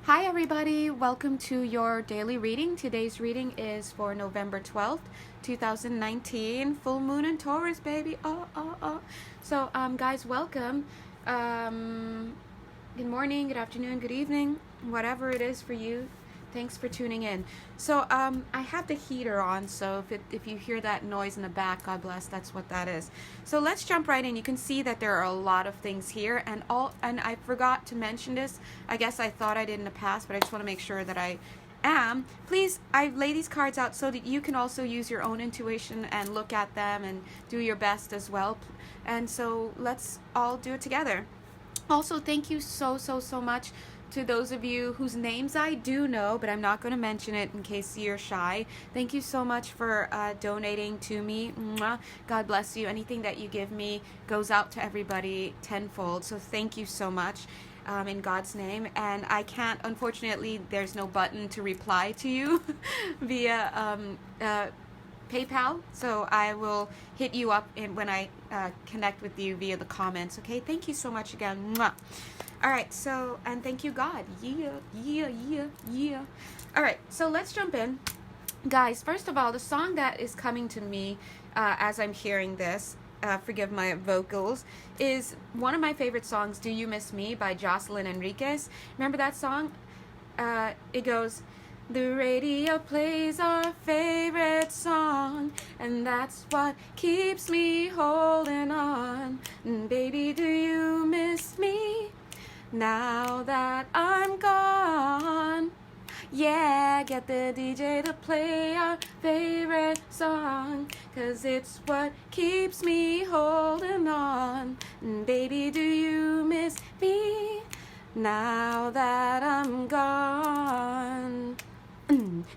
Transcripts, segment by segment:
Hi everybody, welcome to your daily reading. Today's reading is for November 12th, 2019. Full moon in Taurus, baby. So, guys, welcome. Good morning, good afternoon, good evening, whatever it is for you. Thanks for tuning in. So, I have the heater on, so if you hear that noise in the back, God bless, that's what that is. So let's jump right in. You can see that there are a lot of things here, and I forgot to mention this. I guess I thought I did in the past, but I just want to make sure that I am. Please, I lay these cards out so that you can also use your own intuition and look at them and do your best as well. And so let's all do it together. Also, thank you so much to those of you whose names I do know, but I'm not going to mention it in case you're shy. Thank you so much for donating to me. Mwah. God bless you. Anything that you give me goes out to everybody tenfold. So thank you so much in God's name. And I can't, unfortunately, there's no button to reply to you via PayPal, so I will hit you up when I connect with you via the comments. Okay, thank you so much again. Mwah. All right, so, and thank you, God. Yeah. All right, so let's jump in. Guys, first of all, the song that is coming to me as I'm hearing this, forgive my vocals, is one of my favorite songs, Do You Miss Me by Jocelyn Enriquez. Remember that song? It goes, the radio plays our favorite song, and that's what keeps me holding on. And baby, do you miss me now that I'm gone? Yeah, get the DJ to play our favorite song, 'cause it's what keeps me holding on. And baby, do you miss me now that I'm gone?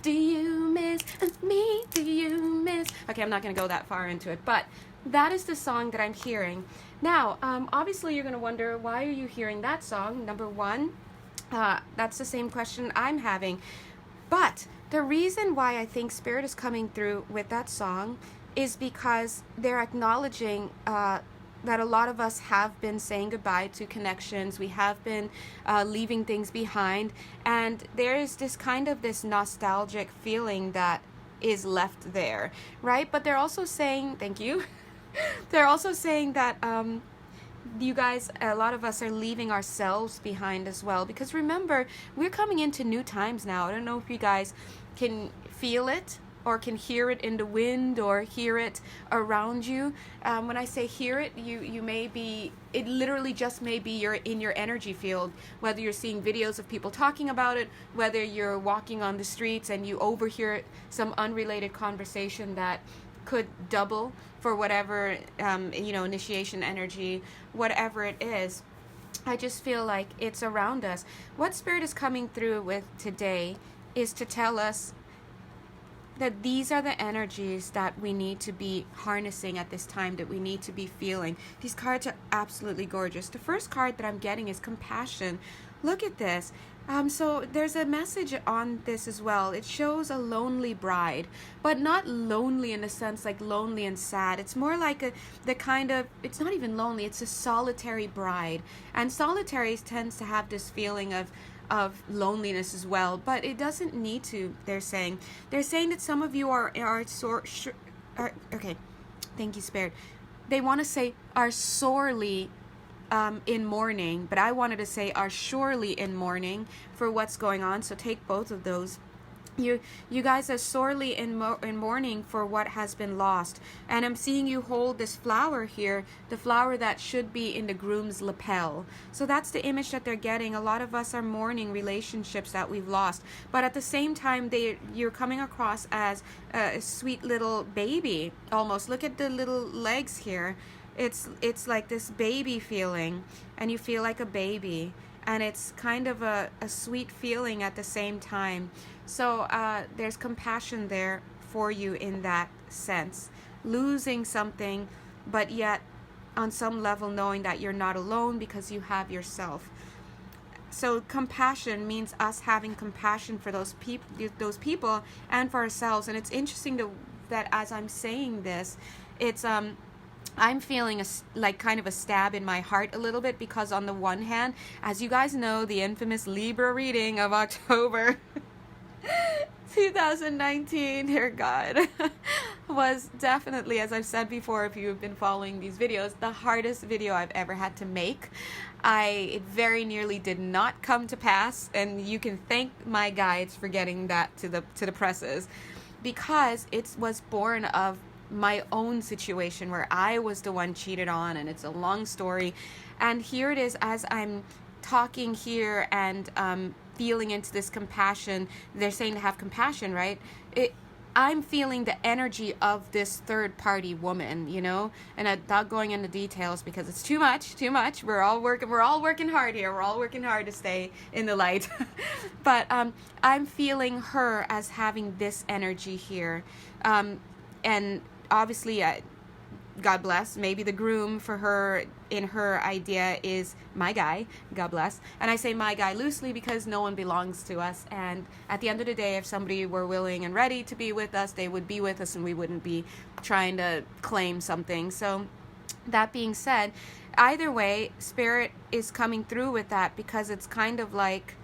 Do you miss me? Do you miss? Okay, I'm not going to go that far into it, but that is the song that I'm hearing. Now, obviously you're going to wonder, why are you hearing that song? Number one, that's the same question I'm having. But the reason why I think Spirit is coming through with that song is because they're acknowledging that a lot of us have been saying goodbye to connections. We have been leaving things behind, and there is this nostalgic feeling that is left there, right? But they're also saying, thank you, they're also saying that you guys, a lot of us are leaving ourselves behind as well, because remember, we're coming into new times now. I don't know if you guys can feel it or can hear it in the wind or hear it around you. When I say hear it, you may be, it literally just may be you're in your energy field, whether you're seeing videos of people talking about it, whether you're walking on the streets and you overhear some unrelated conversation that could double for whatever, initiation energy, whatever it is. I just feel like it's around us. What Spirit is coming through with today is to tell us that these are the energies that we need to be harnessing at this time, that we need to be feeling. These cards are absolutely gorgeous. The first card that I'm getting is compassion. Look at this. So there's a message on this as well. It shows a lonely bride, but not lonely in the sense like lonely and sad. It's more like it's not even lonely, it's a solitary bride. And solitary tends to have this feeling of loneliness as well, but it doesn't need to. They're saying that some of you are okay, thank you, Spirit. They want to say are sorely in mourning, but I wanted to say are surely in mourning for what's going on. So take both of those. You guys are sorely in mourning for what has been lost. And I'm seeing you hold this flower here, the flower that should be in the groom's lapel. So that's the image that they're getting. A lot of us are mourning relationships that we've lost. But at the same time, you're coming across as a sweet little baby, almost. Look at the little legs here. It's like this baby feeling, and you feel like a baby. And it's kind of a sweet feeling at the same time. So there's compassion there for you in that sense. Losing something, but yet on some level knowing that you're not alone because you have yourself. So compassion means us having compassion for those people and for ourselves. And it's interesting that as I'm saying this, it's I'm feeling like kind of a stab in my heart a little bit, because on the one hand, as you guys know, the infamous Libra reading of October 2019, dear God, was definitely, as I've said before, if you've been following these videos, the hardest video I've ever had to make. It very nearly did not come to pass, and you can thank my guides for getting that to the presses, because it was born of my own situation where I was the one cheated on, and it's a long story. And here it is, as I'm talking here and feeling into this compassion. They're saying to have compassion, right? I'm feeling the energy of this third party woman, you know, and I'm not going into details because it's too much. We're all working hard here. We're all working hard to stay in the light. But I'm feeling her as having this energy here. And obviously, God bless, maybe the groom for her, in her idea, is my guy, God bless. And I say my guy loosely because no one belongs to us. And at the end of the day, if somebody were willing and ready to be with us, they would be with us, and we wouldn't be trying to claim something. So that being said, either way, Spirit is coming through with that, because it's kind of like,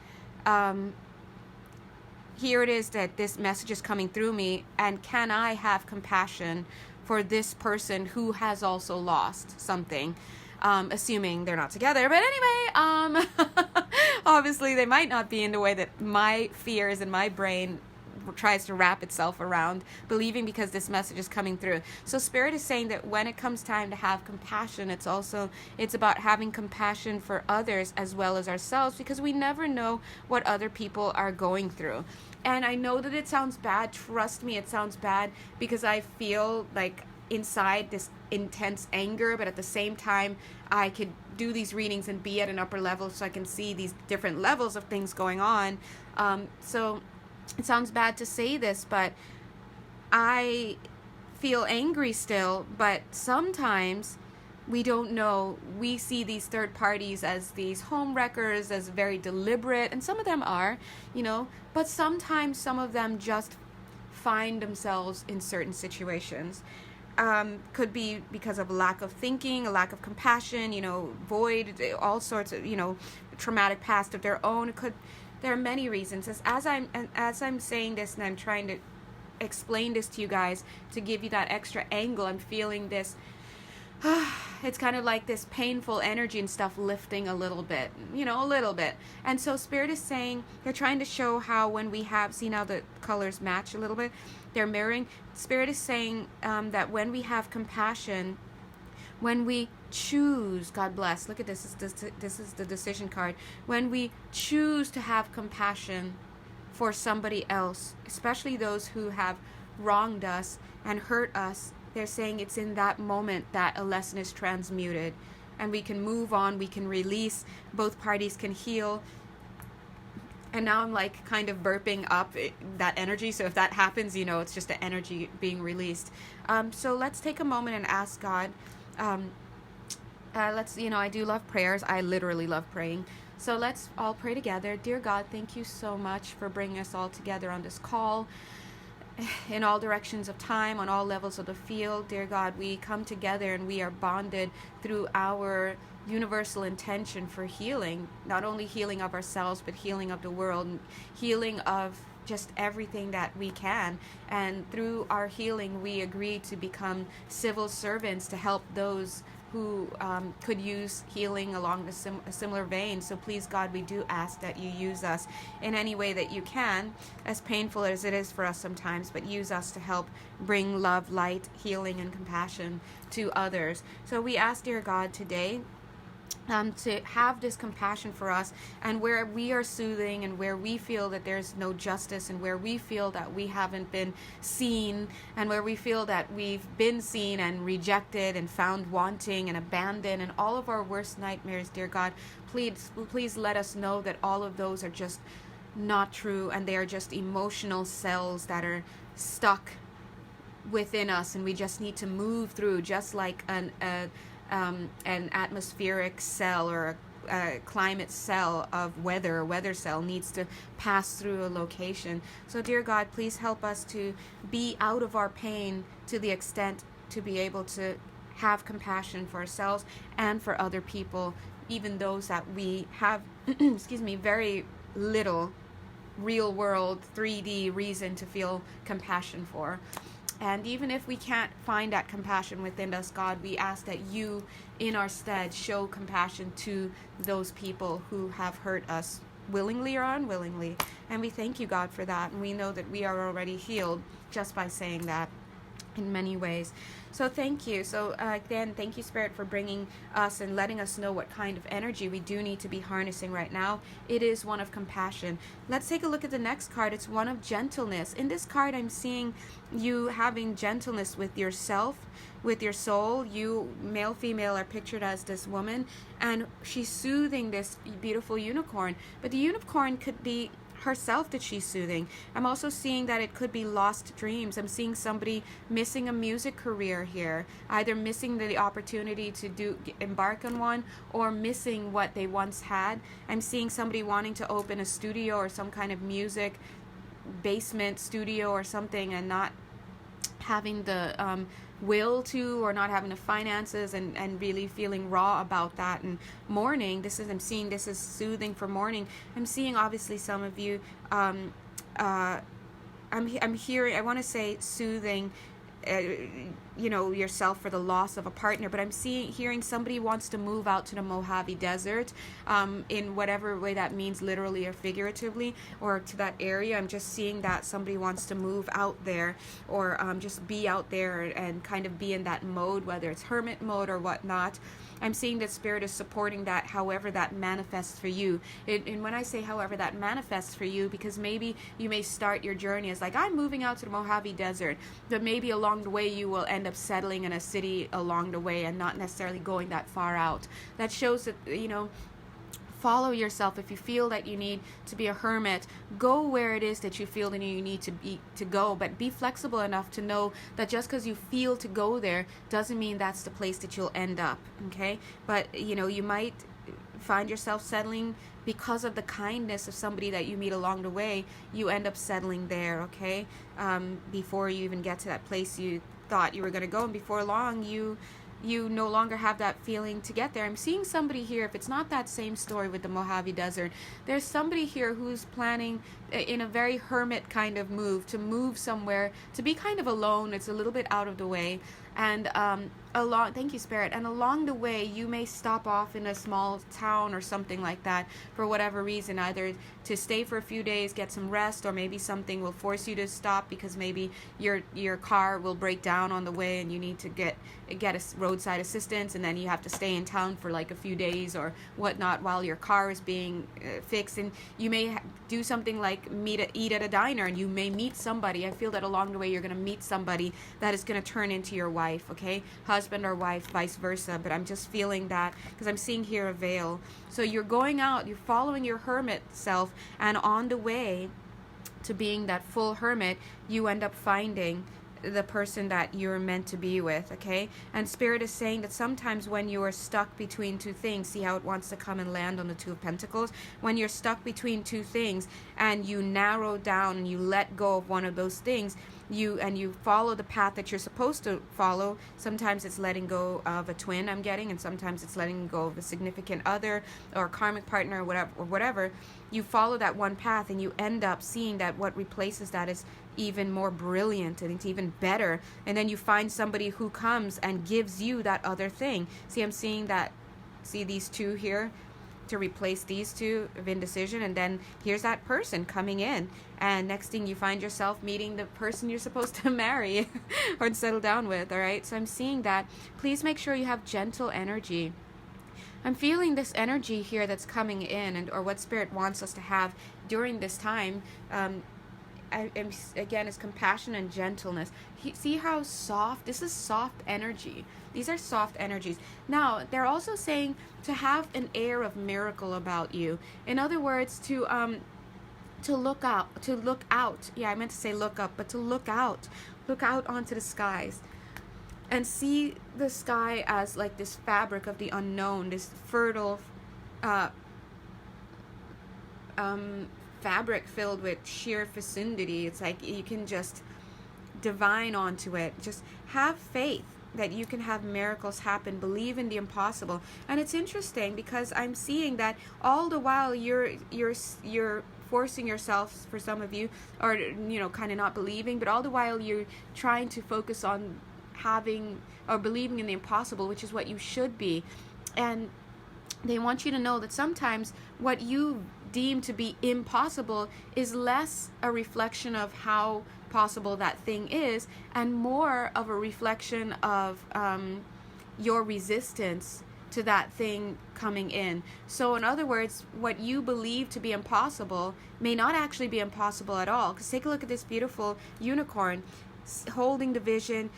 here it is that this message is coming through me, and can I have compassion for this person who has also lost something, assuming they're not together. But anyway, obviously they might not be, in the way that my fears and my brain tries to wrap itself around believing, because this message is coming through. So Spirit is saying that when it comes time to have compassion, it's about having compassion for others as well as ourselves, because we never know what other people are going through. And I know that it sounds bad. Trust me, it sounds bad, because I feel like inside this intense anger, but at the same time, I could do these readings and be at an upper level, so I can see these different levels of things going on. So it sounds bad to say this, but I feel angry still. But sometimes we don't know. We see these third parties as these home wreckers, as very deliberate, and some of them are, you know, but sometimes some of them just find themselves in certain situations. Could be because of lack of thinking, a lack of compassion, you know, void, all sorts of, you know, traumatic past of their own. There are many reasons. As I'm saying this and I'm trying to explain this to you guys to give you that extra angle, I'm feeling this. It's kind of like this painful energy and stuff lifting a little bit, you know, a little bit. And so Spirit is saying, they're trying to show how when we have, see now the colors match a little bit, they're mirroring. Spirit is saying that when we have compassion, when we choose, God bless, look at this, this is the decision card. When we choose to have compassion for somebody else, especially those who have wronged us and hurt us, they're saying it's in that moment that a lesson is transmuted, and we can move on, we can release, both parties can heal. And now I'm like kind of burping up that energy, so if that happens, you know, it's just the energy being released. So let's take a moment and ask God. I do love prayers. I literally love praying. So let's all pray together. Dear God, thank you so much for bringing us all together on this call, in all directions of time, on all levels of the field. Dear God, we come together and we are bonded through our universal intention for healing, not only healing of ourselves, but healing of the world, and healing of just everything that we can. And through our healing, we agree to become civil servants to help those who could use healing along a similar vein. So please, God, we do ask that you use us in any way that you can, as painful as it is for us sometimes, but use us to help bring love, light, healing, and compassion to others. So we ask, dear God, today, to have this compassion for us, and where we are soothing, and where we feel that there's no justice, and where we feel that we haven't been seen, and where we feel that we've been seen and rejected and found wanting and abandoned, and all of our worst nightmares, dear God, please let us know that all of those are just not true, and they are just emotional cells that are stuck within us, and we just need to move through, just like an atmospheric cell or a climate cell of weather. A weather cell needs to pass through a location. So dear God, please help us to be out of our pain to the extent to be able to have compassion for ourselves and for other people, even those that we have excuse me, very little real world 3D reason to feel compassion for. And even if we can't find that compassion within us, God, we ask that you in our stead show compassion to those people who have hurt us, willingly or unwillingly. And we thank you, God, for that. And we know that we are already healed just by saying that in many ways. So thank you. So again, thank you, Spirit, for bringing us and letting us know what kind of energy we do need to be harnessing right now. It is one of compassion. Let's take a look at the next card. It's one of gentleness. In this card, I'm seeing you having gentleness with yourself, with your soul. You, male, female, are pictured as this woman, and she's soothing this beautiful unicorn. But the unicorn could be herself that she's soothing. I'm also seeing that it could be lost dreams. I'm seeing somebody missing a music career here, either missing the opportunity to embark on one, or missing what they once had. I'm seeing somebody wanting to open a studio or some kind of music basement studio or something, and not having the will to, or not having the finances, and really feeling raw about that and mourning. I'm seeing this is soothing for mourning. I'm seeing obviously some of you I'm hearing, I want to say soothing yourself for the loss of a partner, but I'm hearing somebody wants to move out to the Mojave Desert, in whatever way that means, literally or figuratively, or to that area. I'm just seeing that somebody wants to move out there, or just be out there and kind of be in that mode, whether it's hermit mode or whatnot. I'm seeing that Spirit is supporting that, however that manifests for you. And when I say however that manifests for you, because maybe you may start your journey as like, I'm moving out to the Mojave Desert, but maybe along the way you will end up settling in a city along the way and not necessarily going that far out. That shows that, follow yourself. If you feel that you need to be a hermit, go where it is that you feel that you need to go, but be flexible enough to know that just because you feel to go there doesn't mean that's the place that you'll end up. Okay, but you might find yourself settling because of the kindness of somebody that you meet along the way. You end up settling there, okay, before you even get to that place you thought you were going to go, and before long you no longer have that feeling to get there. I'm seeing somebody here, if it's not that same story with the Mojave Desert, there's somebody here who's planning in a very hermit kind of move, to move somewhere, to be kind of alone. It's a little bit out of the way. And thank you, Spirit. And along the way, you may stop off in a small town or something like that for whatever reason, either to stay for a few days, get some rest, or maybe something will force you to stop because maybe your car will break down on the way and you need to get a roadside assistance, and then you have to stay in town for like a few days or whatnot while your car is being fixed. And you may do something like eat at a diner, and you may meet somebody. I feel that along the way you're going to meet somebody that is going to turn into your wife, okay? Husband or wife, vice versa. But I'm just feeling that because I'm seeing here a veil. So you're going out, you're following your hermit self, and on the way to being that full hermit, you end up finding the person that you're meant to be with, okay? And Spirit is saying that sometimes when you are stuck between two things, see how it wants to come and land on the Two of Pentacles? When you're stuck between two things and you narrow down and you let go of one of those things, you follow the path that you're supposed to follow. Sometimes it's letting go of a twin, I'm getting, and sometimes it's letting go of a significant other or a karmic partner or whatever. You follow that one path and you end up seeing that what replaces that is even more brilliant and it's even better. And then you find somebody who comes and gives you that other thing. See, I'm seeing that. See these two here to replace these two of indecision, and then here's that person coming in, and next thing you find yourself meeting the person you're supposed to marry or settle down with. All right, so I'm seeing that. Please make sure you have gentle energy. I'm feeling this energy here that's coming in, or what Spirit wants us to have during this time. Again, is compassion and gentleness. See how soft? This is soft energy. These are soft energies. Now, they're also saying to have an air of miracle about you. In other words, to look out. Yeah, I meant to say look up, but to look out onto the skies. And see the sky as like this fabric of the unknown, this fertile fabric filled with sheer fecundity. It's like you can just divine onto it. Just have faith. that you can have miracles happen. Believe in the impossible. And it's interesting because I'm seeing that all the while you're forcing yourself, for some of you, or kind of not believing, but all the while you're trying to focus on having or believing in the impossible, which is what you should be. And they want you to know that sometimes what you deem to be impossible is less a reflection of how possible that thing is and more of a reflection of your resistance to that thing coming in. So in other words, what you believe to be impossible may not actually be impossible at all. Because take a look at this beautiful unicorn holding the vision,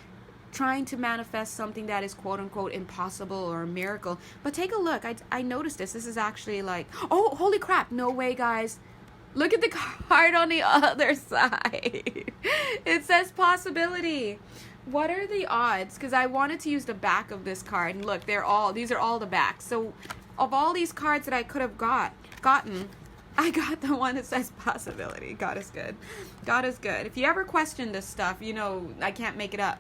trying to manifest something that is quote unquote impossible or a miracle. But take a look. I noticed this. This is actually like, oh, holy crap. No way, guys. Look at the card on the other side. It says possibility. What are the odds? Because I wanted to use the back of this card. And look, these are all the backs. So of all these cards that I could have gotten, I got the one that says possibility. God is good. God is good. If you ever question this stuff, I can't make it up.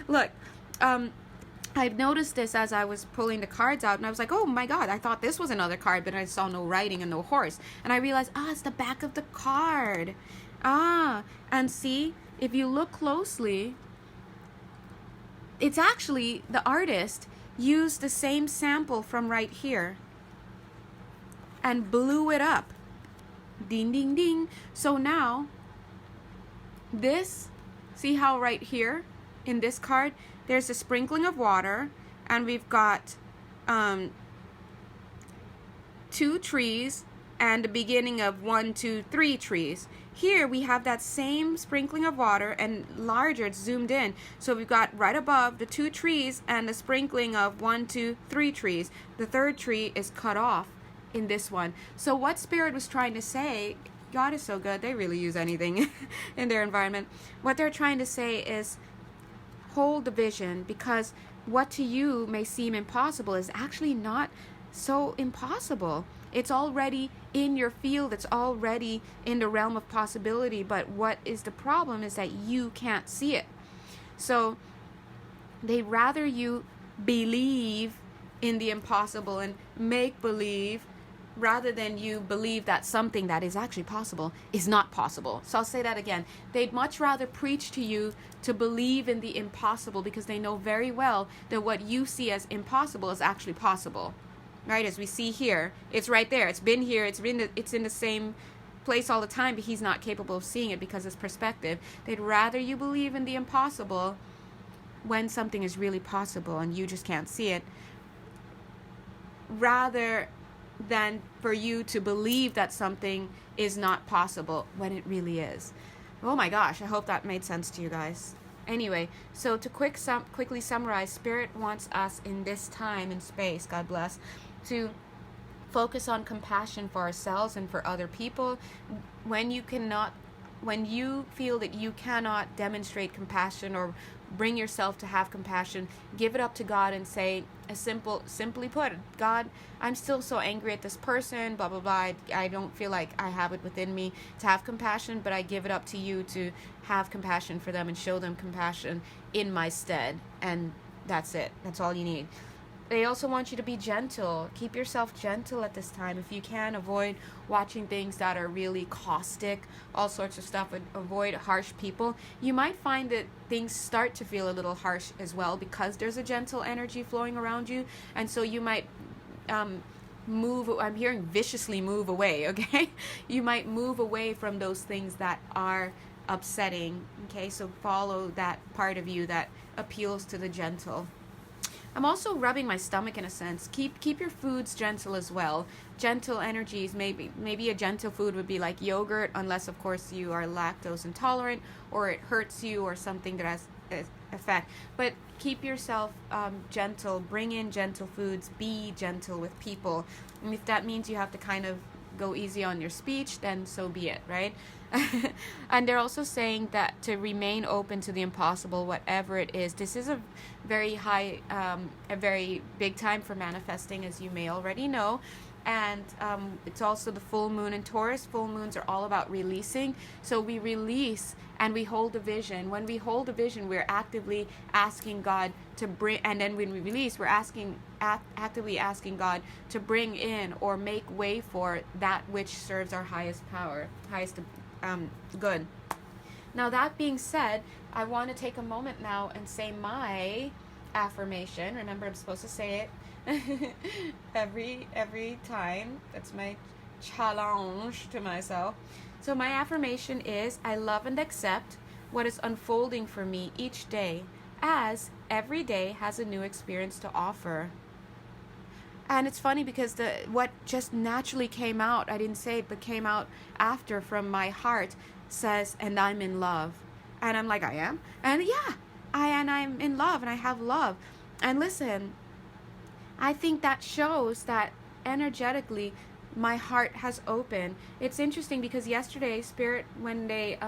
Look, I've noticed this as I was pulling the cards out, and I was like, oh my God, I thought this was another card, but I saw no writing and no horse. And I realized, it's the back of the card. And see, if you look closely, it's actually the artist used the same sample from right here and blew it up. Ding, ding, ding. So now, see how right here in this card, there's a sprinkling of water, and we've got 2 trees and the beginning of 1, 2, 3 trees. Here we have that same sprinkling of water and larger, it's zoomed in. So we've got right above the 2 trees and the sprinkling of 1, 2, 3 trees. The 3rd tree is cut off in this one. So what Spirit was trying to say, God is so good, they really use anything in their environment. What they're trying to say is hold the vision, because what to you may seem impossible is actually not so impossible. It's already in your field. It's already in the realm of possibility. But what is the problem is that you can't see it. So they'd rather you believe in the impossible and make believe rather than you believe that something that is actually possible is not possible. So I'll say that again. They'd much rather preach to you to believe in the impossible, because they know very well that what you see as impossible is actually possible. Right, as we see here, it's right there. It's been here. It's in the same place all the time, but he's not capable of seeing it because it's perspective. They'd rather you believe in the impossible when something is really possible and you just can't see it, rather than for you to believe that something is not possible when it really is. Oh my gosh, I hope that made sense to you guys. Anyway, so to quickly summarize, Spirit wants us in this time and space, God bless, to focus on compassion for ourselves and for other people. When you feel that you cannot demonstrate compassion or bring yourself to have compassion, give it up to God and say, simply put, God, I'm still so angry at this person, blah, blah, blah. I don't feel like I have it within me to have compassion, but I give it up to you to have compassion for them and show them compassion in my stead. And that's it. That's all you need. They also want you to be gentle. Keep yourself gentle at this time. If you can, avoid watching things that are really caustic, all sorts of stuff. Avoid harsh people. You might find that things start to feel a little harsh as well because there's a gentle energy flowing around you. And so you might move, I'm hearing viciously move away, okay? You might move away from those things that are upsetting, okay? So follow that part of you that appeals to the gentle. I'm also rubbing my stomach in a sense. Keep your foods gentle as well. Gentle energies, maybe a gentle food would be like yogurt, unless of course you are lactose intolerant or it hurts you or something that has effect. But keep yourself gentle. Bring in gentle foods. Be gentle with people. And if that means you have to kind of go easy on your speech, then so be it, right? And they're also saying that to remain open to the impossible, whatever it is. This is a very high, a very big time for manifesting, as you may already know. And it's also the full moon in Taurus. Full moons are all about releasing. So we release and we hold a vision. When we hold a vision, we're actively asking God to bring, and then when we release, we're actively asking God to bring in or make way for that which serves our highest power, highest good. Now, that being said, I want to take a moment now and say my affirmation. Remember, I'm supposed to say it every time. That's my challenge to myself. So my affirmation is, I love and accept what is unfolding for me each day, as every day has a new experience to offer. And it's funny because what just naturally came out, I didn't say it, but came out after from my heart, says, and I'm in love. And I'm like, I am? And yeah, I'm in love, and I have love. And listen, I think that shows that energetically my heart has opened. It's interesting because yesterday Spirit, when they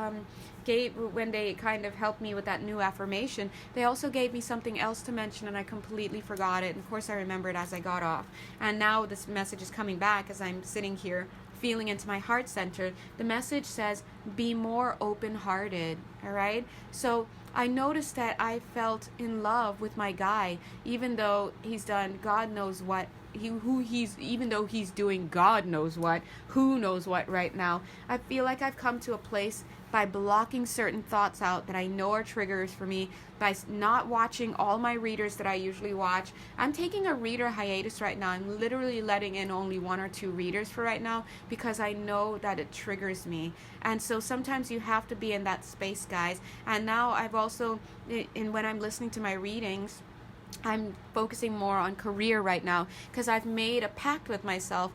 kind of helped me with that new affirmation, they also gave me something else to mention, and I completely forgot it. And of course I remembered as I got off. And now this message is coming back as I'm sitting here feeling into my heart center. The message says, be more open-hearted. All right? So I noticed that I felt in love with my guy, even though he's done God knows what, even though he's doing God knows what, who knows what right now. I feel like I've come to a place by blocking certain thoughts out that I know are triggers for me, by not watching all my readers that I usually watch. I'm taking a reader hiatus right now. I'm literally letting in only 1 or 2 readers for right now because I know that it triggers me. And so sometimes you have to be in that space, guys. And now I've also, when I'm listening to my readings, I'm focusing more on career right now because I've made a pact with myself.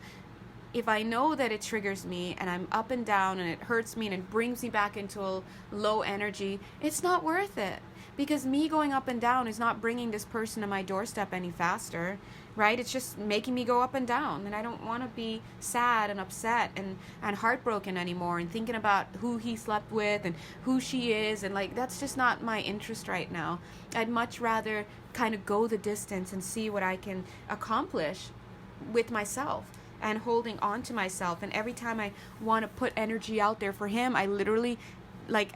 If I know that it triggers me and I'm up and down and it hurts me and it brings me back into a low energy, it's not worth it. Because me going up and down is not bringing this person to my doorstep any faster, right? It's just making me go up and down. And I don't want to be sad and upset and heartbroken anymore and thinking about who he slept with and who she is. And like, that's just not my interest right now. I'd much rather kind of go the distance and see what I can accomplish with myself and holding on to myself. And every time I want to put energy out there for him, I literally,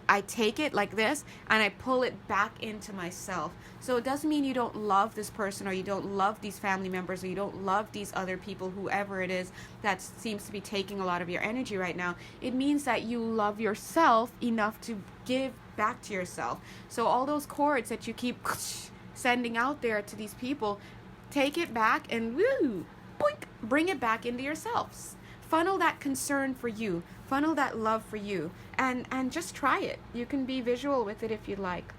I take it like this and I pull it back into myself. So it doesn't mean you don't love this person or you don't love these family members or you don't love these other people, whoever it is that seems to be taking a lot of your energy right now. It means that you love yourself enough to give back to yourself. So all those cords that you keep sending out there to these people, take it back and woo, boink, bring it back into yourselves. Funnel that concern for you. Funnel that love for you. And just try it. You can be visual with it if you'd like.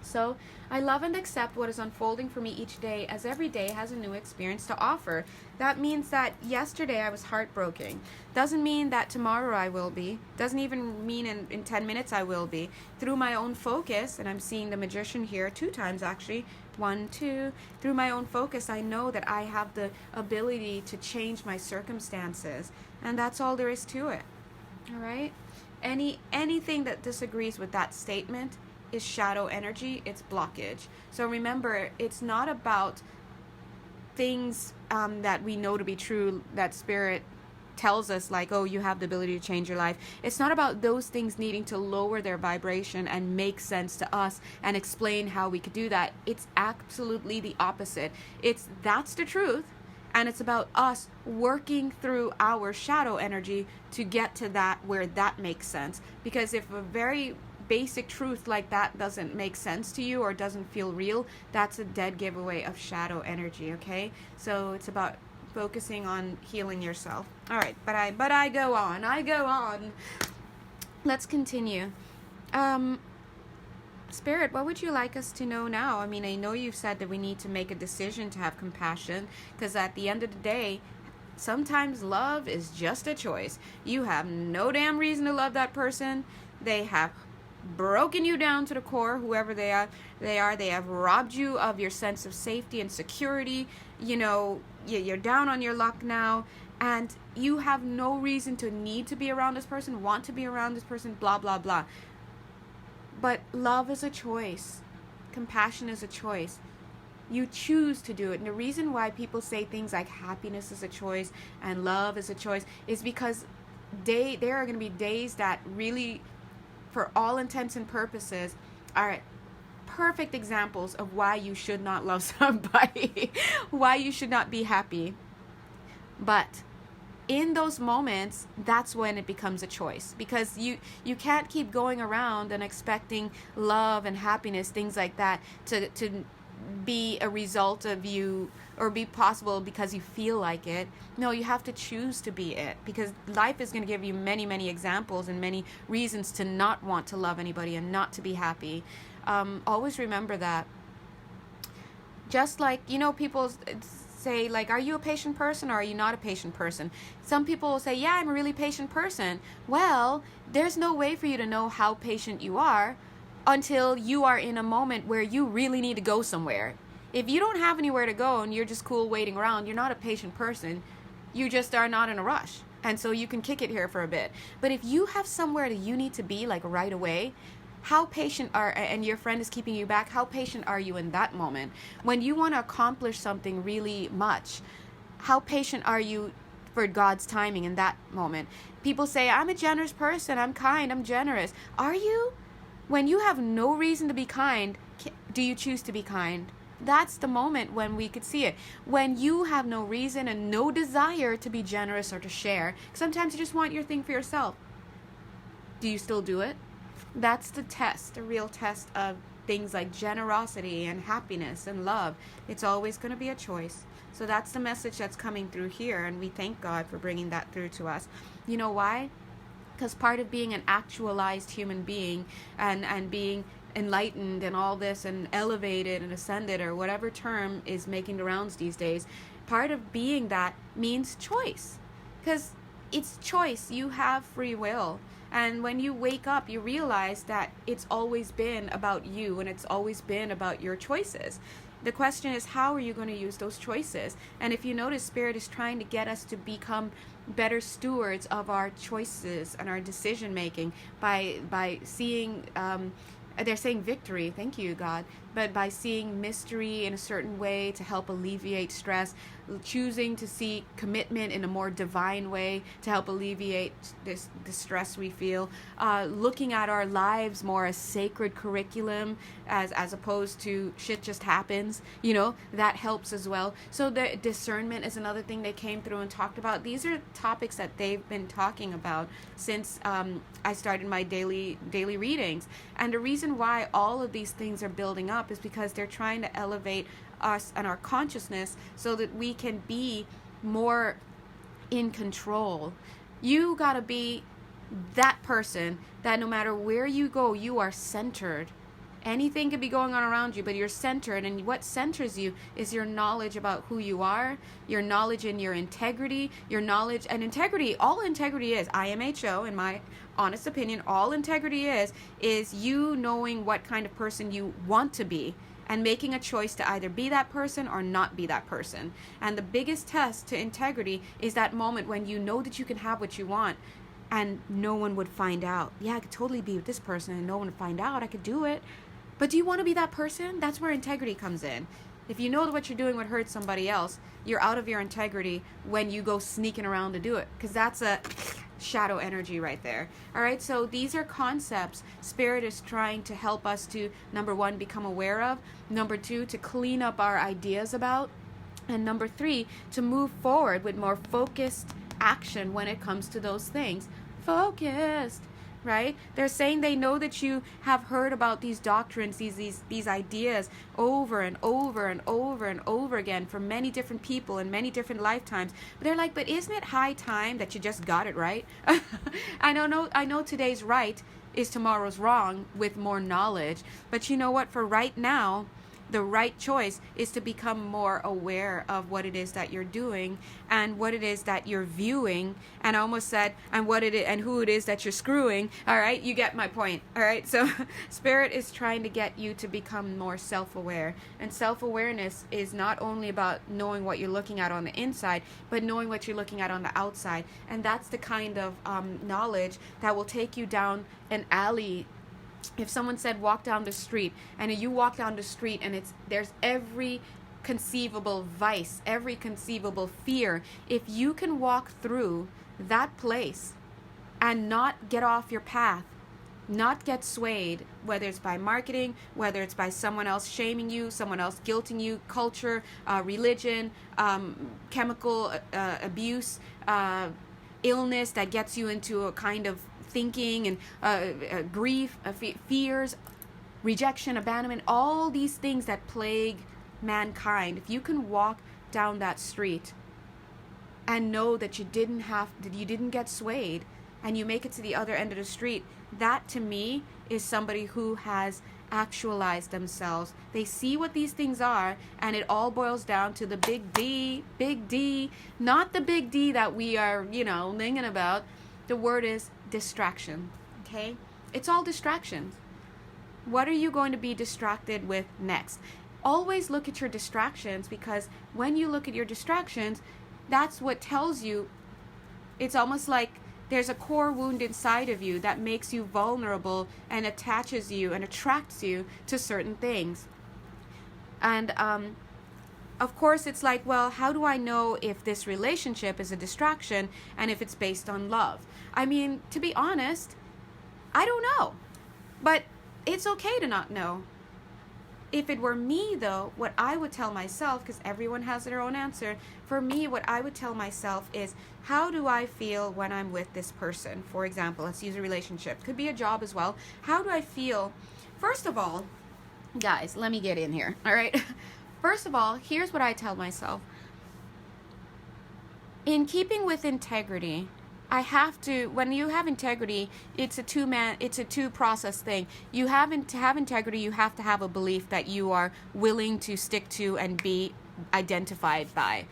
So, I love and accept what is unfolding for me each day, as every day has a new experience to offer. That means that yesterday I was heartbroken. Doesn't mean that tomorrow I will be. Doesn't even mean in 10 minutes I will be. Through my own focus, and I'm seeing the magician here 2 times actually, 1, 2. Through my own focus, I know that I have the ability to change my circumstances. And that's all there is to it. All right? Anything that disagrees with that statement is shadow energy, it's blockage. So remember, it's not about things that we know to be true, that Spirit tells us, like, oh, you have the ability to change your life. It's not about those things needing to lower their vibration and make sense to us and explain how we could do that. It's absolutely the opposite. That's the truth, and it's about us working through our shadow energy to get to that where that makes sense. Because if a very basic truth like that doesn't make sense to you or doesn't feel real, that's a dead giveaway of shadow energy, okay? So it's about focusing on healing yourself. All right, but I go on. Let's continue. Spirit, what would you like us to know now? I mean, I know you've said that we need to make a decision to have compassion, because at the end of the day, sometimes love is just a choice. You have no damn reason to love that person. They have broken you down to the core, whoever they are. They have robbed you of your sense of safety and security. You know, you're down on your luck now, and you have no reason to need to be around this person, want to be around this person, blah, blah, blah. But love is a choice. Compassion is a choice. You choose to do it. And the reason why people say things like happiness is a choice and love is a choice is because there are going to be days that really, for all intents and purposes, are perfect examples of why you should not love somebody, why you should not be happy. But in those moments, that's when it becomes a choice, because you can't keep going around and expecting love and happiness, things like that, to be a result of you, or be possible because you feel like it. No, you have to choose to be it, because life is going to give you many, many examples and many reasons to not want to love anybody and not to be happy. Always remember that. Just like, people say, like, are you a patient person or are you not a patient person? Some people will say, yeah, I'm a really patient person. Well, there's no way for you to know how patient you are until you are in a moment where you really need to go somewhere. If you don't have anywhere to go and you're just cool waiting around, you're not a patient person. You just are not in a rush. And so you can kick it here for a bit. But if you have somewhere that you need to be, like right away, how patient and your friend is keeping you back, how patient are you in that moment? When you want to accomplish something really much, how patient are you for God's timing in that moment? People say, I'm a generous person, I'm kind, I'm generous. Are you? When you have no reason to be kind, do you choose to be kind? That's the moment when we could see it. When you have no reason and no desire to be generous or to share, sometimes you just want your thing for yourself. Do you still do it? That's the test, the real test of things like generosity and happiness and love. It's always going to be a choice. So that's the message that's coming through here, and we thank God for bringing that through to us. You know why? Because part of being an actualized human being and being enlightened and all this and elevated and ascended, or whatever term is making the rounds these days, part of being that means choice. Because it's choice. You have free will. And when you wake up, you realize that it's always been about you, and it's always been about your choices. The question is, how are you going to use those choices? And if you notice, Spirit is trying to get us to become better stewards of our choices and our decision making by seeing, they're saying victory, thank you, God, but by seeing mystery in a certain way to help alleviate stress, choosing to see commitment in a more divine way to help alleviate the stress we feel, looking at our lives more as sacred curriculum as opposed to shit just happens, that helps as well. So the discernment is another thing they came through and talked about. These are topics that they've been talking about since I started my daily readings. And the reason why all of these things are building up is because they're trying to elevate us and our consciousness so that we can be more in control. You gotta be that person that no matter where you go, you are centered. Anything could be going on around you, but you're centered, and what centers you is your knowledge about who you are, your knowledge and your integrity, your knowledge and integrity. All integrity is, IMHO, in my honest opinion, all integrity is you knowing what kind of person you want to be and making a choice to either be that person or not be that person. And the biggest test to integrity is that moment when you know that you can have what you want and no one would find out. Yeah, I could totally be with this person and no one would find out. I could do it. But do you want to be that person? That's where integrity comes in. If you know that what you're doing would hurt somebody else, you're out of your integrity when you go sneaking around to do it, because that's a shadow energy right there. All right, so these are concepts Spirit is trying to help us to, number one, become aware of, number two, to clean up our ideas about, and number three, to move forward with more focused action when it comes to those things. Focused. Right? They're saying they know that you have heard about these doctrines, these ideas over and over and over and over again from many different people in many different lifetimes. But they're like, but isn't it high time that you just got it right? I know today's right is tomorrow's wrong with more knowledge. But you know what? For right now, the right choice is to become more aware of what it is that you're doing and what it is that you're viewing, and I almost said, and what it is and who it is that you're screwing. All right, you get my point. All right, so Spirit is trying to get you to become more self-aware, and self-awareness is not only about knowing what you're looking at on the inside, but knowing what you're looking at on the outside. And that's the kind of knowledge that will take you down an alley if someone said walk down the street, and you walk down the street and there's every conceivable vice, every conceivable fear, if you can walk through that place and not get off your path, not get swayed, whether it's by marketing, whether it's by someone else shaming you, someone else guilting you, culture, religion, chemical abuse, illness that gets you into a kind of thinking and grief, fears, rejection, abandonment, all these things that plague mankind. If you can walk down that street and know that you didn't get swayed, and you make it to the other end of the street, that to me is somebody who has actualized themselves. They see what these things are, and it all boils down to the big D, not the big D that we are, thinking about. The word is distraction, okay? It's all distractions. What are you going to be distracted with next? Always look at your distractions, because when you look at your distractions, that's what tells you. It's almost like there's a core wound inside of you that makes you vulnerable and attaches you and attracts you to certain things. And of course, it's like, well, how do I know if this relationship is a distraction and if it's based on love? I mean, to be honest, I don't know. But it's okay to not know. If it were me, though, what I would tell myself, because everyone has their own answer, for me, what I would tell myself is, how do I feel when I'm with this person? For example, let's use a relationship. Could be a job as well. How do I feel? First of all, guys, let me get in here, all right? First of all, here's what I tell myself. In keeping with integrity, I have to, when you have integrity, it's a two process thing. To have integrity, you have to have a belief that you are willing to stick to and be identified by.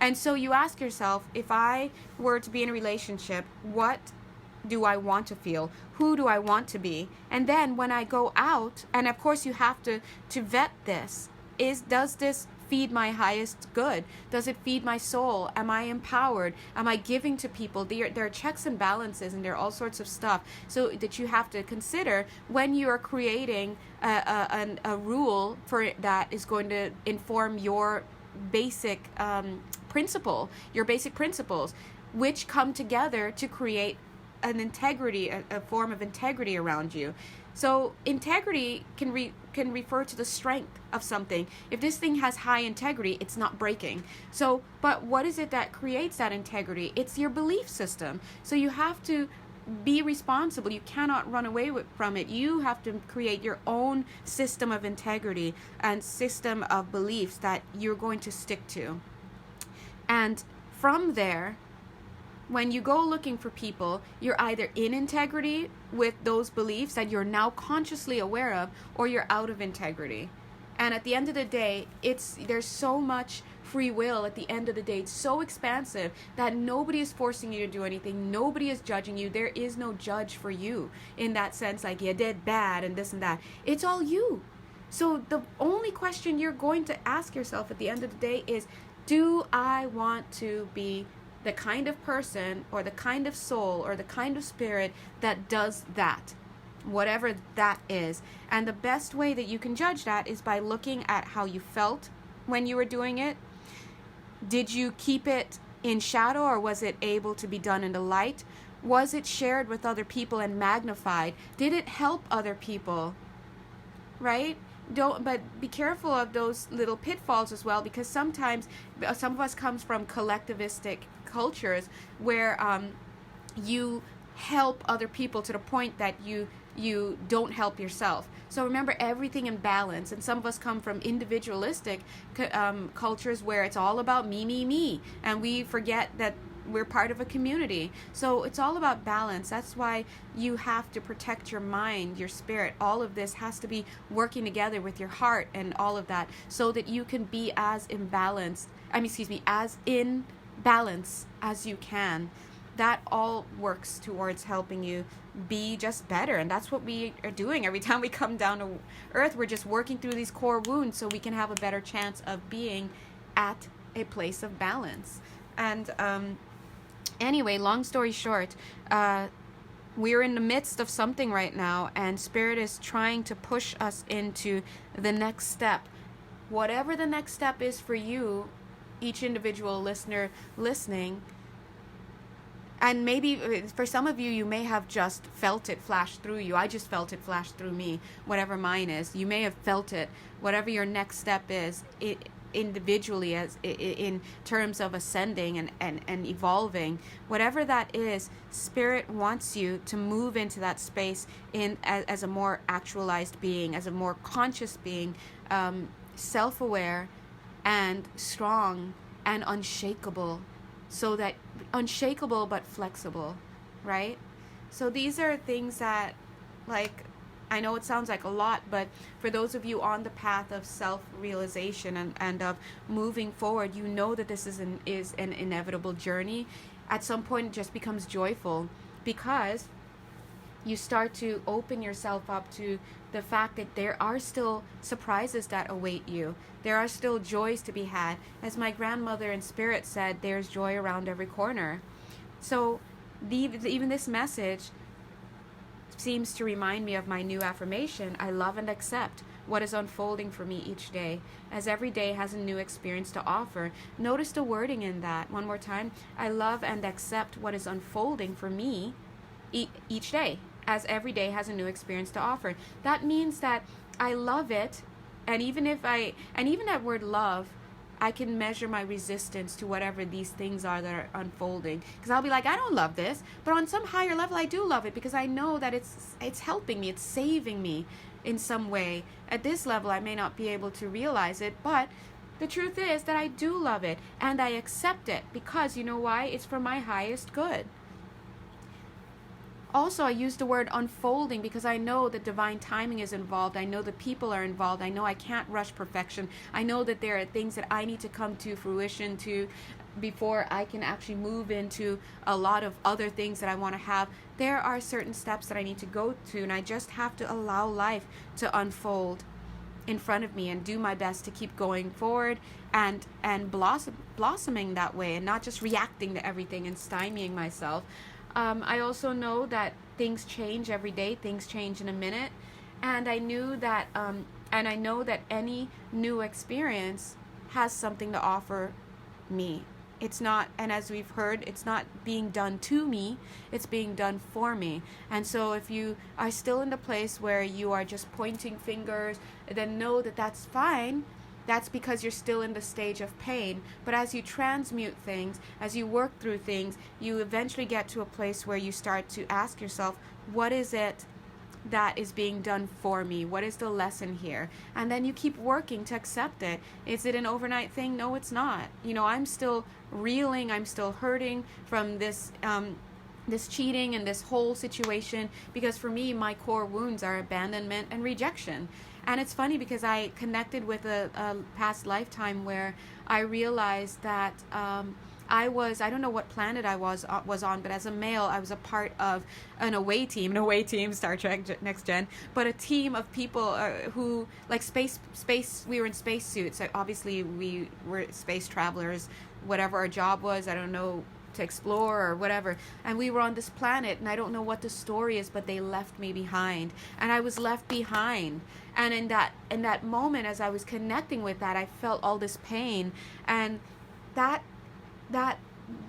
And so you ask yourself, if I were to be in a relationship, what do I want to feel? Who do I want to be? And then when I go out, and of course you have to vet this, does this feed my highest good? Does it feed my soul? Am I empowered? Am I giving to people? There are checks and balances, and there are all sorts of stuff so that you have to consider when you are creating a rule for that is going to inform your basic your basic principles, which come together to create an integrity, a form of integrity around you. So integrity can refer to the strength of something. If this thing has high integrity, it's not breaking. So, but what is it that creates that integrity? It's your belief system. So you have to be responsible. You cannot run away from it. You have to create your own system of integrity and system of beliefs that you're going to stick to. And from there, when you go looking for people, you're either in integrity with those beliefs that you're now consciously aware of, or you're out of integrity. And at the end of the day, there's so much free will at the end of the day. It's so expansive that nobody is forcing you to do anything. Nobody is judging you. There is no judge for you in that sense, like you did bad and this and that. It's all you. So the only question you're going to ask yourself at the end of the day is, do I want to be the kind of person or the kind of soul or the kind of spirit that does that, whatever that is? And the best way that you can judge that is by looking at how you felt when you were doing it. Did you keep it in shadow, or was it able to be done in the light? Was it shared with other people and magnified? Did it help other people? Right? But be careful of those little pitfalls as well, because sometimes some of us comes from collectivistic cultures where you help other people to the point that you don't help yourself. So remember, everything in balance. And some of us come from individualistic cultures where it's all about me, and we forget that we're part of a community. So it's all about balance. That's why you have to protect your mind, your spirit. All of this has to be working together with your heart and all of that, so that you can be as in balance as you can. That all works towards helping you be just better. And that's what we are doing every time we come down to earth. We're just working through these core wounds so we can have a better chance of being at a place of balance. And anyway, long story short, we're in the midst of something right now, and Spirit is trying to push us into the next step. Whatever the next step is for you, each individual listener listening, and maybe for some of you, you may have just felt it flash through you. I just felt it flash through me, whatever mine is. You may have felt it, whatever your next step is, individually, as in terms of ascending and evolving, whatever that is, Spirit wants you to move into that space as a more actualized being, as a more conscious being, self-aware and strong and unshakable. So that unshakable but flexible, right? So these are things that, like, I know it sounds like a lot, but for those of you on the path of self-realization and of moving forward, you know that this is an inevitable journey. At some point, it just becomes joyful because you start to open yourself up to the fact that there are still surprises that await you. There are still joys to be had. As my grandmother in Spirit said, there's joy around every corner. So even this message seems to remind me of my new affirmation: I love and accept what is unfolding for me each day, as every day has a new experience to offer. Notice the wording in that. One more time. I love and accept what is unfolding for me each day, as every day has a new experience to offer. That means that I love it, and even that word love, I can measure my resistance to whatever these things are that are unfolding. Because I'll be like, I don't love this, but on some higher level, I do love it because I know that it's helping me, it's saving me in some way. At this level, I may not be able to realize it, but the truth is that I do love it, and I accept it because, you know why? It's for my highest good. Also, I use the word unfolding because I know that divine timing is involved. I know that people are involved. I know I can't rush perfection. I know that there are things that I need to come to fruition to before I can actually move into a lot of other things that I want to have. There are certain steps that I need to go to, and I just have to allow life to unfold in front of me and do my best to keep going forward and blossoming that way, and not just reacting to everything and stymieing myself. I also know that things change every day. Things change in a minute. And I know that any new experience has something to offer me. It's not, and as we've heard, it's not being done to me, it's being done for me. And so if you are still in the place where you are just pointing fingers, then know that that's fine. That's because you're still in the stage of pain. But as you transmute things, as you work through things, you eventually get to a place where you start to ask yourself, what is it that is being done for me? What is the lesson here? And then you keep working to accept it. Is it an overnight thing? No, it's not. You know, I'm still reeling, I'm still hurting from this cheating and this whole situation, because for me, my core wounds are abandonment and rejection. And it's funny because I connected with a past lifetime where I realized that I don't know what planet I was on, but as a male, I was a part of an away team, Star Trek Next Gen, but a team of people who, like space, we were in spacesuits. Obviously, we were space travelers, whatever our job was, I don't know, to explore or whatever, and we were on this planet, and I don't know what the story is, but they left me behind, and I was left behind. And in that moment, as I was connecting with that, I felt all this pain, and that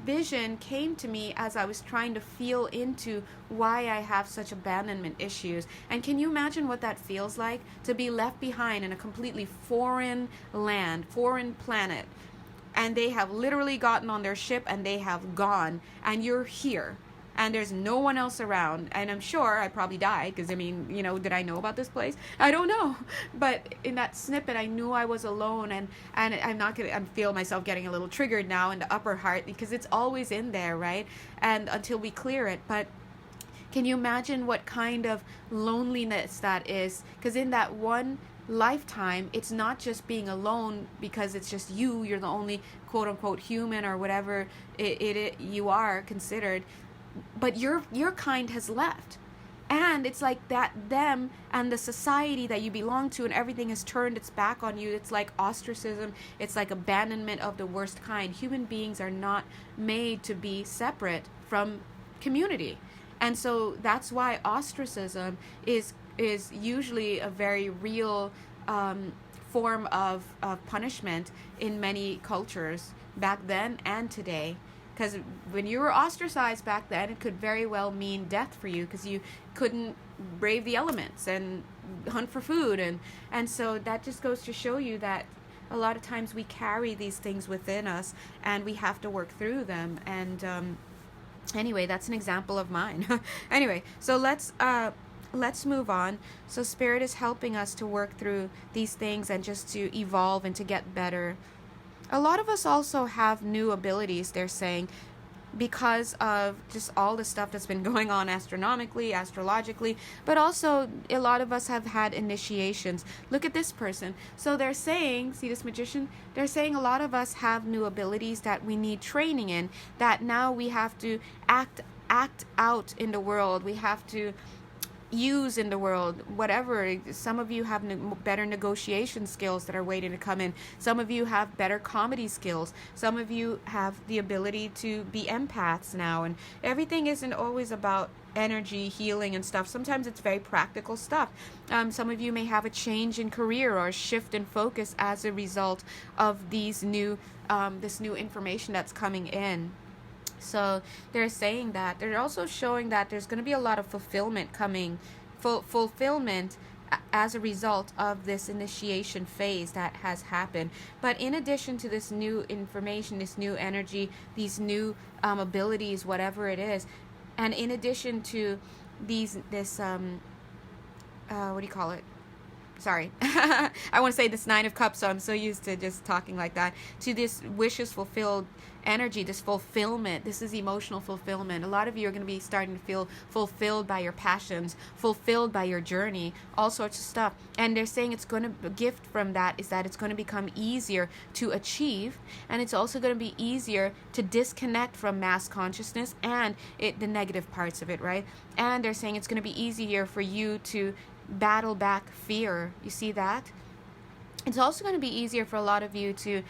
vision came to me as I was trying to feel into why I have such abandonment issues. And can you imagine what that feels like, to be left behind in a completely foreign land, foreign planet, and they have literally gotten on their ship and they have gone, and you're here and there's no one else around? And I'm sure I probably died, because I mean, you know, did I know about this place? I don't know. But in that snippet, I knew I was alone, and I feel myself getting a little triggered now in the upper heart, because it's always in there, right? And until we clear it. But can you imagine what kind of loneliness that is? Because in that one lifetime, it's not just being alone because it's just you're the only quote unquote human or whatever you are considered, but your kind has left, and it's like that them and the society that you belong to and everything has turned its back on you. It's like ostracism, it's like abandonment of the worst kind. Human beings are not made to be separate from community. And so that's why ostracism is usually a very real form of punishment in many cultures back then and today. Because when you were ostracized back then, it could very well mean death for you, because you couldn't brave the elements and hunt for food. And so that just goes to show you that a lot of times we carry these things within us and we have to work through them. And anyway, that's an example of mine. Anyway, so let's move on. So Spirit is helping us to work through these things and just to evolve and to get better. A lot of us also have new abilities, they're saying, because of just all the stuff that's been going on astronomically, astrologically, but also a lot of us have had initiations. Look at this person. So they're saying, see this magician? They're saying a lot of us have new abilities that we need training in, that now we have to act out in the world. We have to use in the world, whatever. Some of you have better negotiation skills that are waiting to come in. Some of you have better comedy skills. Some of you have the ability to be empaths now, and everything isn't always about energy, healing, and stuff. Sometimes it's very practical stuff. Some of you may have a change in career or a shift in focus as a result of these new this new information that's coming in. So they're saying that. They're also showing that there's going to be a lot of fulfillment coming, fulfillment as a result of this initiation phase that has happened. But in addition to this new information, this new energy, these new abilities, whatever it is, and in addition to this what do you call it? Sorry, I want to say this 9 of Cups, so I'm so used to just talking like that, to this wishes fulfilled energy, this fulfillment. This is emotional fulfillment. A lot of you are going to be starting to feel fulfilled by your passions, fulfilled by your journey, all sorts of stuff. And they're saying it's going to, a gift from that is that it's going to become easier to achieve, and it's also going to be easier to disconnect from mass consciousness and the negative parts of it, right? And they're saying it's going to be easier for you to battle back fear. You see that? It's also going to be easier for a lot of you to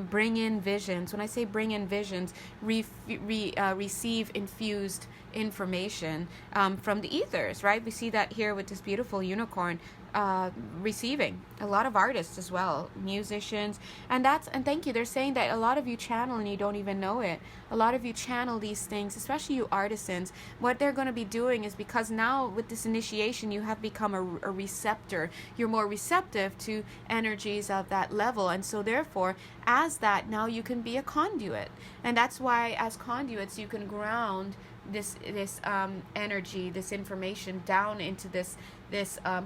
bring in visions. When I say bring in visions, receive infused information from the ethers, right? We see that here with this beautiful unicorn receiving. A lot of artists as well, musicians, and thank you. They're saying that a lot of you channel and you don't even know it. A lot of you channel these things, especially you artisans. What they're going to be doing is, because now with this initiation you have become a receptor. You're more receptive to energies of that level, and so therefore as that, now you can be a conduit. And that's why as conduits you can ground this energy, this information down into this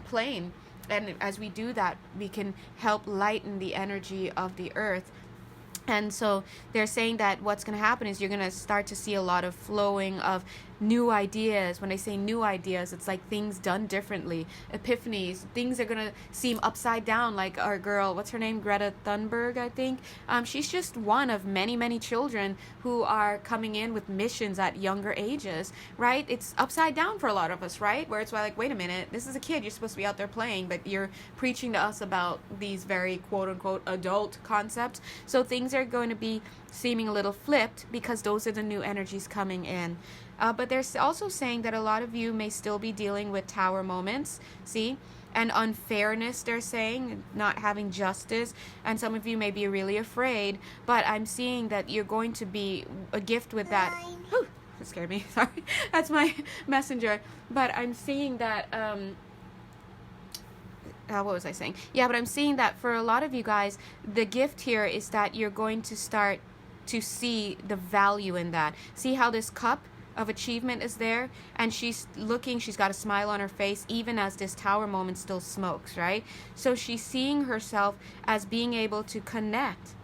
plane. And as we do that, we can help lighten the energy of the earth. And so they're saying that what's going to happen is you're going to start to see a lot of flowing of new ideas. When I say new ideas, it's like things done differently, epiphanies. Things are going to seem upside down, like our girl, what's her name, Greta Thunberg, I think. She's just one of many, many children who are coming in with missions at younger ages, right? It's upside down for a lot of us, right? Where it's like, wait a minute, this is a kid, you're supposed to be out there playing, but you're preaching to us about these very quote-unquote adult concepts. So things are going to be seeming a little flipped because those are the new energies coming in. But they're also saying that a lot of you may still be dealing with tower moments, see? And unfairness, they're saying, not having justice. And some of you may be really afraid, but I'm seeing that you're going to be a gift with that. Whew, that scared me, sorry. That's my messenger. But I'm seeing that... what was I saying? Yeah, but I'm seeing that for a lot of you guys, the gift here is that you're going to start to see the value in that. See how this cup of achievement is there, and she's got a smile on her face even as this tower moment still smokes, right? So she's seeing herself as being able to connect.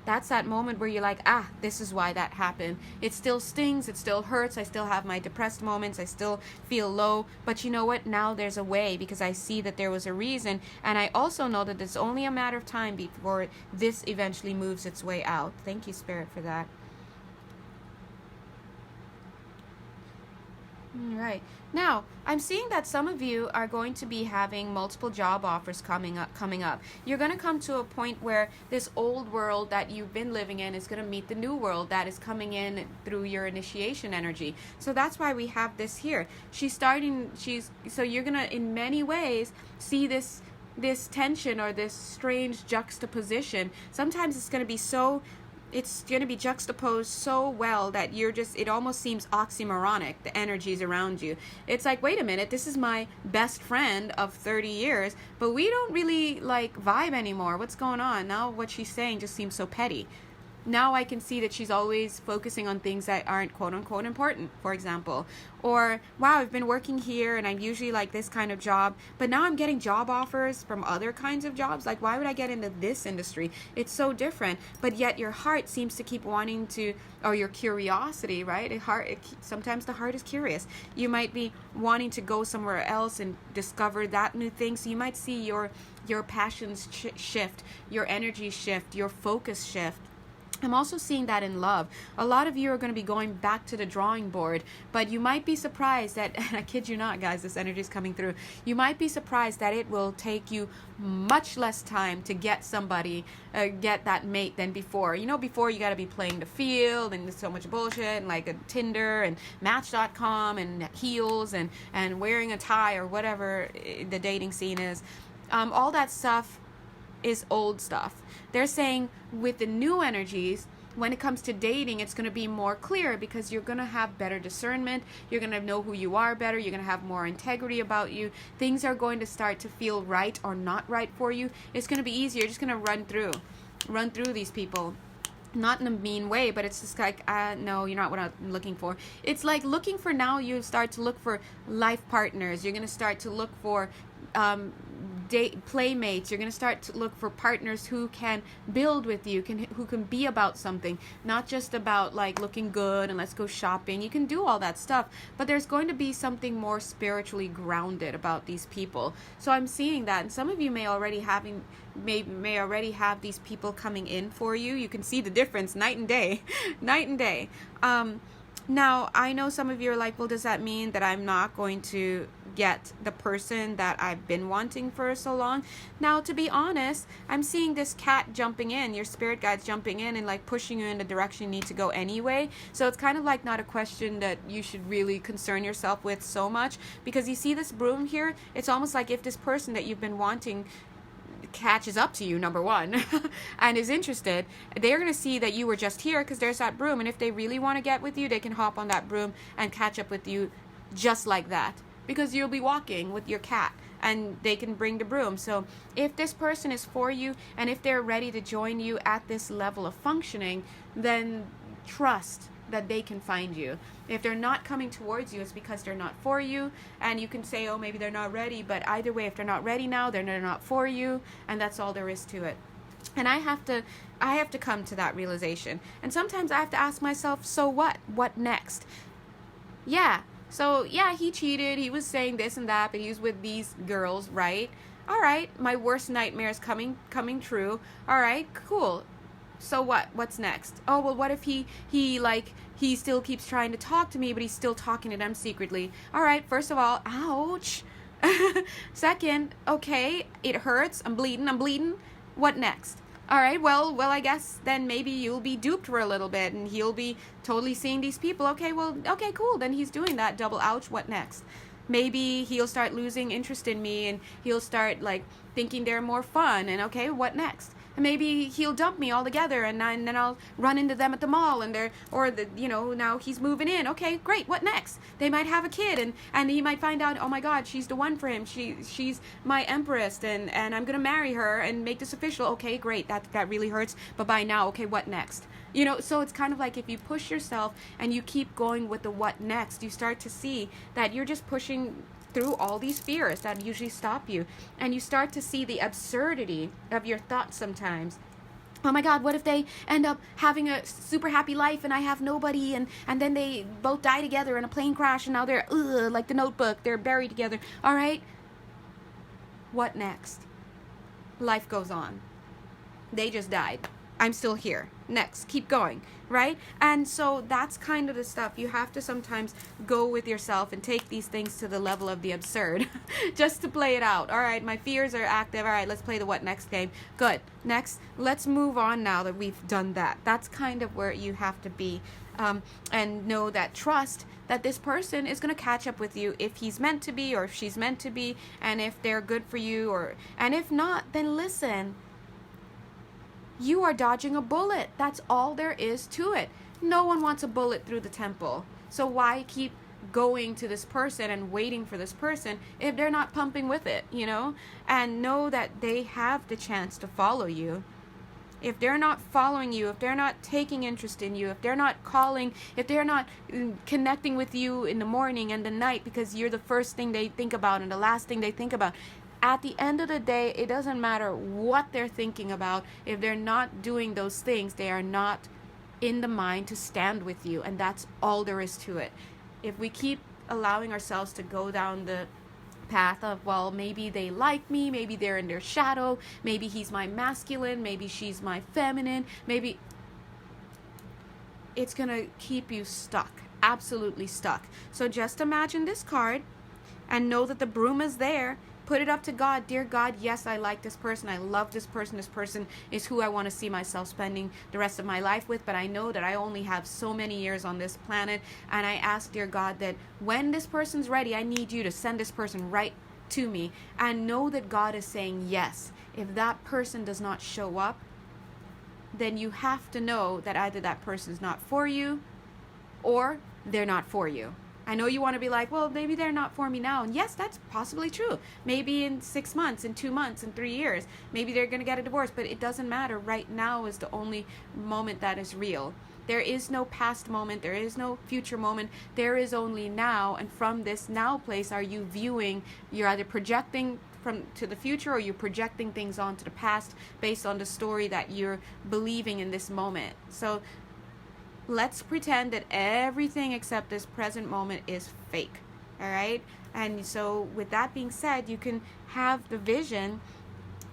That's that moment where you're like, this is why that happened. It still stings, it still hurts, I still have my depressed moments, I still feel low, but you know what? Now there's a way, because I see that there was a reason, and I also know that it's only a matter of time before this eventually moves its way out. Thank you, Spirit, for that. Right. Now, I'm seeing that some of you are going to be having multiple job offers coming up. You're going to come to a point where this old world that you've been living in is going to meet the new world that is coming in through your initiation energy. So that's why we have this here. So you're going to in many ways see this tension or this strange juxtaposition. Sometimes it's going to be juxtaposed so well that it almost seems oxymoronic, the energies around you. It's like, wait a minute, this is my best friend of 30 years, but we don't really like vibe anymore. What's going on? Now what she's saying just seems so petty. Now I can see that she's always focusing on things that aren't quote unquote important, for example. Or, wow, I've been working here and I usually like this kind of job, but now I'm getting job offers from other kinds of jobs. Like, why would I get into this industry? It's so different. But yet your heart seems to keep wanting to, or your curiosity, right? Sometimes the heart is curious. You might be wanting to go somewhere else and discover that new thing. So you might see your passions shift, your energy shift, your focus shift. I'm also seeing that in love. A lot of you are going to be going back to the drawing board, but you might be surprised that, and I kid you not, guys, this energy is coming through. You might be surprised that it will take you much less time to get somebody, get that mate than before. You know, before you got to be playing the field and there's so much bullshit and like a Tinder and Match.com and heels and wearing a tie or whatever the dating scene is. All that stuff is old stuff. They're saying with the new energies, when it comes to dating, it's going to be more clear because you're going to have better discernment. You're going to know who you are better. You're going to have more integrity about you. Things are going to start to feel right or not right for you. It's going to be easier. You're just going to run through these people. Not in a mean way, but it's just like, no, you're not what I'm looking for. It's like looking for now, you start to look for life partners. You're going to start to look for playmates. You're going to start to look for partners who can build with you, who can be about something, not just about like looking good and let's go shopping. You can do all that stuff, but there's going to be something more spiritually grounded about these people. So I'm seeing that, and some of you may already have these people coming in for you. You can see the difference night and day. Night and day. Now, I know some of you are like, well, does that mean that I'm not going to get the person that I've been wanting for so long? Now, to be honest, I'm seeing this cat jumping in, your spirit guide's jumping in and like pushing you in the direction you need to go anyway. So it's kind of like not a question that you should really concern yourself with so much, because you see this broom here, it's almost like if this person that you've been wanting catches up to you, number one, and is interested, they're going to see that you were just here because there's that broom, and if they really want to get with you, they can hop on that broom and catch up with you just like that, because you'll be walking with your cat and they can bring the broom. So if this person is for you and if they're ready to join you at this level of functioning, then trust that they can find you. If they're not coming towards you, it's because they're not for you, and you can say, oh, maybe they're not ready, but either way, if they're not ready now, they're not for you, and that's all there is to it. And I have to come to that realization. And sometimes I have to ask myself, so what? What next? So he cheated, he was saying this and that, but he was with these girls, right? All right, my worst nightmare is coming true. All right, cool. So what? What's next? Oh, well, what if he still keeps trying to talk to me, but he's still talking to them secretly? All right, first of all, ouch. Second, okay, it hurts. I'm bleeding. What next? All right, well, I guess then maybe you'll be duped for a little bit and he'll be totally seeing these people. Okay, cool. Then he's doing that. Double ouch. What next? Maybe he'll start losing interest in me and he'll start like thinking they're more fun. And okay, what next? And maybe he'll dump me altogether, and then I'll run into them at the mall, and now he's moving in. Okay, great. What next? They might have a kid, and he might find out, oh my God, she's the one for him. She's my empress, and I'm gonna marry her and make this official. Okay, great. That really hurts. But by now, okay, what next? So it's kind of like if you push yourself and you keep going with the what next, you start to see that you're just pushing through all these fears that usually stop you, and you start to see the absurdity of your thoughts sometimes. Oh my God, what if they end up having a super happy life and I have nobody, and then they both die together in a plane crash and now they're like the Notebook, they're buried together. All right, what next? Life goes on. They just died. I'm still here. Next, keep going, right? And so that's kind of the stuff. You have to sometimes go with yourself and take these things to the level of the absurd just to play it out. All right, my fears are active. All right, let's play the what next game. Good. Next, let's move on now that we've done that. That's kind of where you have to be, and know that, trust that this person is going to catch up with you if he's meant to be or if she's meant to be, and if they're good for you, and if not, then listen. You are dodging a bullet. That's all there is to it. No one wants a bullet through the temple. So why keep going to this person and waiting for this person if they're not pumping with it, you know? And know that they have the chance to follow you. If they're not following you, if they're not taking interest in you, if they're not calling, if they're not connecting with you in the morning and the night because you're the first thing they think about and the last thing they think about, at the end of the day, it doesn't matter what they're thinking about. If they're not doing those things, they are not in the mind to stand with you. And that's all there is to it. If we keep allowing ourselves to go down the path of, well, maybe they like me, maybe they're in their shadow, maybe he's my masculine, maybe she's my feminine, maybe, it's going to keep you stuck, absolutely stuck. So just imagine this card and know that the broom is there. Put it up to God. Dear God, yes, I like this person. I love this person. This person is who I want to see myself spending the rest of my life with. But I know that I only have so many years on this planet. And I ask, dear God, that when this person's ready, I need you to send this person right to me. And know that God is saying yes. If that person does not show up, then you have to know that either that person's not for you or they're not for you. I know you want to be like, well, maybe they're not for me now. And yes, that's possibly true. Maybe in 6 months, in 2 months, in 3 years, maybe they're going to get a divorce, but it doesn't matter. Right now is the only moment that is real. There is no past moment. There is no future moment. There is only now. And from this now place, are you viewing, you're either projecting from to the future or you're projecting things onto the past based on the story that you're believing in this moment. So let's pretend that everything except this present moment is fake, all right? And so with that being said, you can have the vision,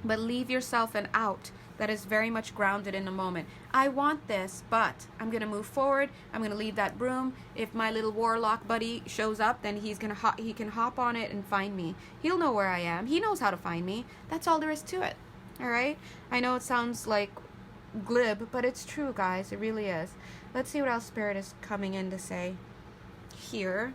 but leave yourself an out that is very much grounded in the moment. I want this, but I'm going to move forward. I'm going to leave that broom. If my little warlock buddy shows up, then he can hop on it and find me. He'll know where I am. He knows how to find me. That's all there is to it, all right? I know it sounds like glib, but it's true, guys. It really is. Let's see what else Spirit is coming in to say here.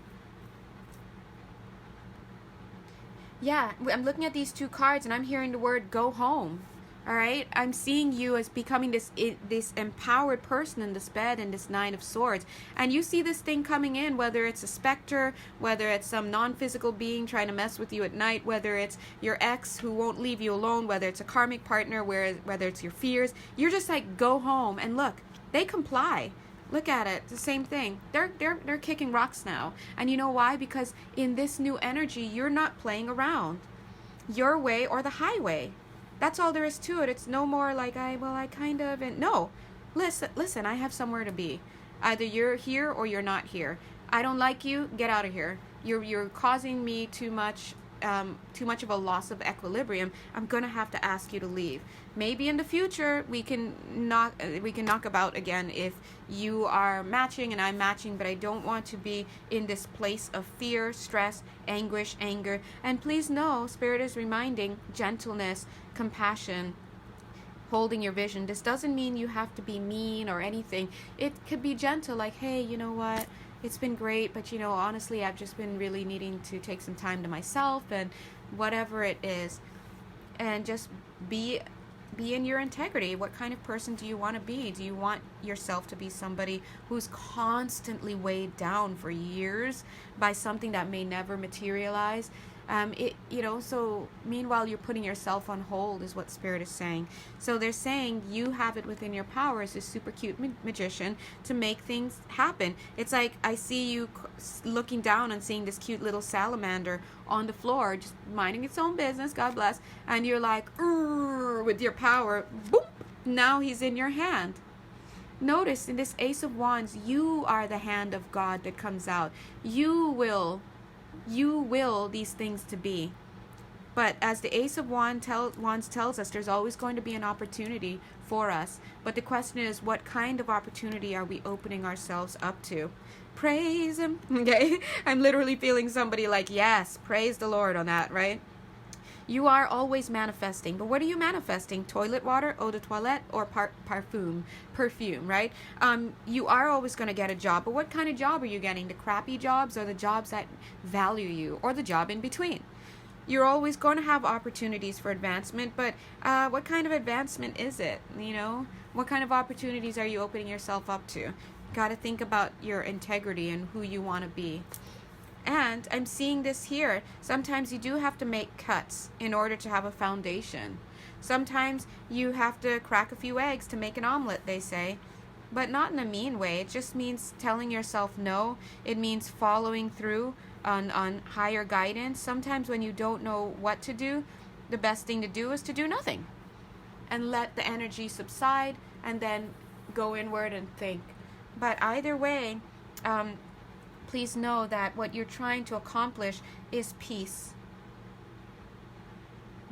Yeah, I'm looking at these two cards and I'm hearing the word go home. All right, I'm seeing you as becoming this empowered person in this bed and this Nine of Swords. And you see this thing coming in, whether it's a specter, whether it's some non-physical being trying to mess with you at night, whether it's your ex who won't leave you alone, whether it's a karmic partner, whether it's your fears. You're just like, go home. And look, they comply. Look at it. It's the same thing. They're kicking rocks now. And you know why? Because in this new energy, you're not playing around. Your way or the highway. That's all there is to it. It's no more like, no. Listen, I have somewhere to be. Either you're here or you're not here. I don't like you, get out of here. You're causing me too much of a loss of equilibrium. I'm gonna have to ask you to leave. Maybe in the future we can knock about again if you are matching and I'm matching, but I don't want to be in this place of fear, stress, anguish, anger. And please know, Spirit is reminding gentleness, compassion, holding your vision. This doesn't mean you have to be mean or anything. It could be gentle, like, hey, you know what? It's been great, but honestly, I've just been really needing to take some time to myself and whatever it is. And just be in your integrity. What kind of person do you want to be? Do you want yourself to be somebody who's constantly weighed down for years by something that may never materialize? So meanwhile you're putting yourself on hold is what Spirit is saying. So they're saying you have it within your power as a super cute magician to make things happen. It's like I see you looking down and seeing this cute little salamander on the floor just minding its own business, God bless, and you're like, with your power, boop, now he's in your hand. Notice in this Ace of Wands, you are the hand of God that comes out. You will these things to be. But as the Ace of Wands tells us, there's always going to be an opportunity for us. But the question is, what kind of opportunity are we opening ourselves up to? Praise him. Okay? I'm literally feeling somebody like, yes, praise the Lord on that, right? You are always manifesting. But what are you manifesting? Toilet water, eau de toilette, or perfume, right? You are always going to get a job. But what kind of job are you getting? The crappy jobs or the jobs that value you, or the job in between? You're always going to have opportunities for advancement, but what kind of advancement is it? You know, what kind of opportunities are you opening yourself up to? Got to think about your integrity and who you want to be. And I'm seeing this here. Sometimes you do have to make cuts in order to have a foundation. Sometimes you have to crack a few eggs to make an omelet, they say. But not in a mean way. It just means telling yourself no. It means following through on higher guidance. Sometimes when you don't know what to do, the best thing to do is to do nothing. And let the energy subside and then go inward and think. But either way, please know that what you're trying to accomplish is peace.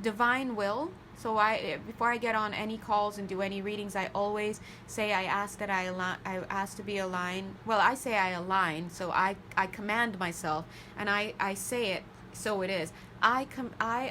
Divine will. So before I get on any calls and do any readings, I always say I ask to be aligned. Well, I say I align, so I command myself, and I say it, so it is. I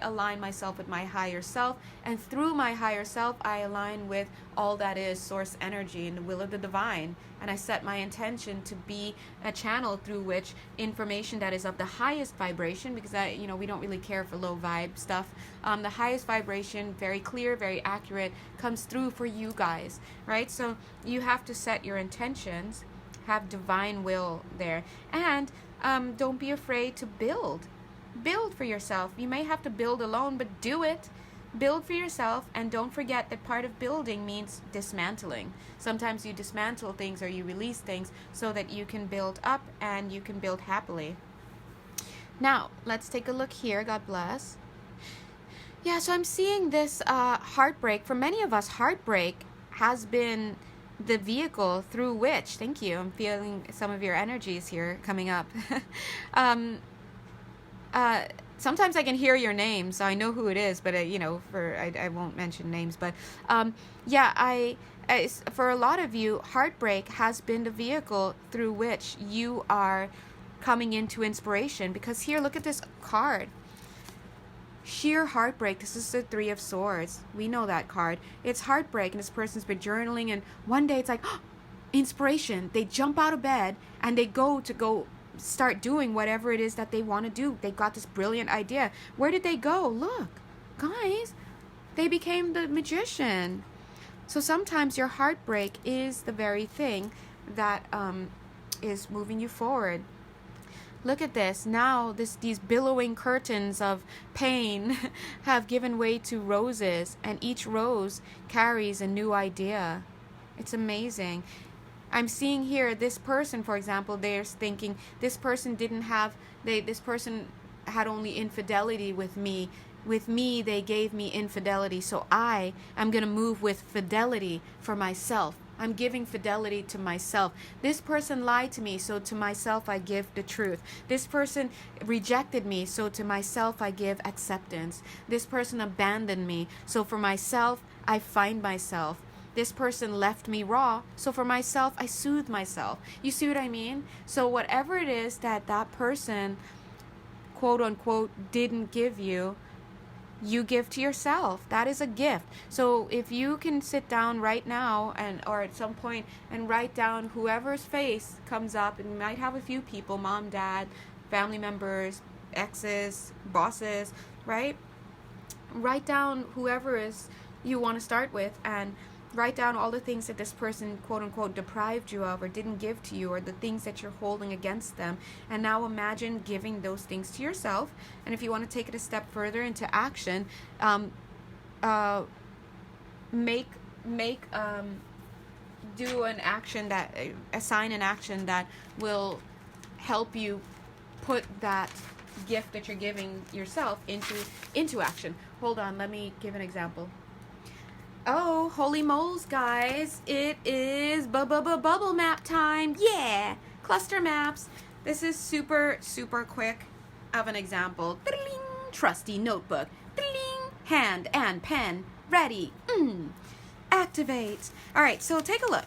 align myself with my higher self, and through my higher self, I align with all that is source energy and the will of the divine. And I set my intention to be a channel through which information that is of the highest vibration, because we don't really care for low vibe stuff. The highest vibration, very clear, very accurate, comes through for you guys, right? So you have to set your intentions, have divine will there, and don't be afraid to build. Build for yourself. You may have to build alone, but do it. Build for yourself, and don't forget that part of building means dismantling. Sometimes you dismantle things or you release things so that you can build up and you can build happily. Now, let's take a look here. God bless. Yeah, so I'm seeing this heartbreak. For many of us, heartbreak has been the vehicle through which, thank you, I'm feeling some of your energies here coming up. Sometimes I can hear your name, so I know who it is, but I won't mention names. But for a lot of you, heartbreak has been the vehicle through which you are coming into inspiration. Because here, look at this card. Sheer heartbreak. This is the Three of Swords. We know that card. It's heartbreak, and this person's been journaling, and one day it's like, oh, inspiration. They jump out of bed and they go start doing whatever it is that they want to do. They got this brilliant idea. Where did they go? Look, guys, they became the magician. So sometimes your heartbreak is the very thing that is moving you forward. Look at this. Now these billowing curtains of pain have given way to roses, and each rose carries a new idea. It's amazing. I'm seeing here this person, for example, they're thinking this person this person had only infidelity with me. With me, they gave me infidelity. So I am going to move with fidelity for myself. I'm giving fidelity to myself. This person lied to me, so to myself I give the truth. This person rejected me, so to myself I give acceptance. This person abandoned me, so for myself I find myself. This person left me raw, so for myself, I soothe myself. You see what I mean? So whatever it is that person, quote unquote, didn't give you, you give to yourself. That is a gift. So if you can sit down right now or at some point and write down whoever's face comes up, and you might have a few people, mom, dad, family members, exes, bosses, right? Write down whoever is you want to start with, and write down all the things that this person, quote unquote, deprived you of or didn't give to you, or the things that you're holding against them. And now imagine giving those things to yourself. And if you want to take it a step further into action, assign an action that will help you put that gift that you're giving yourself into action. Hold on, let me give an example. Oh, holy moles, guys. It is bubble map time. Yeah, cluster maps. This is super, super quick of an example. trusty notebook. Ding! Hand and pen ready. Activate. All right, so take a look.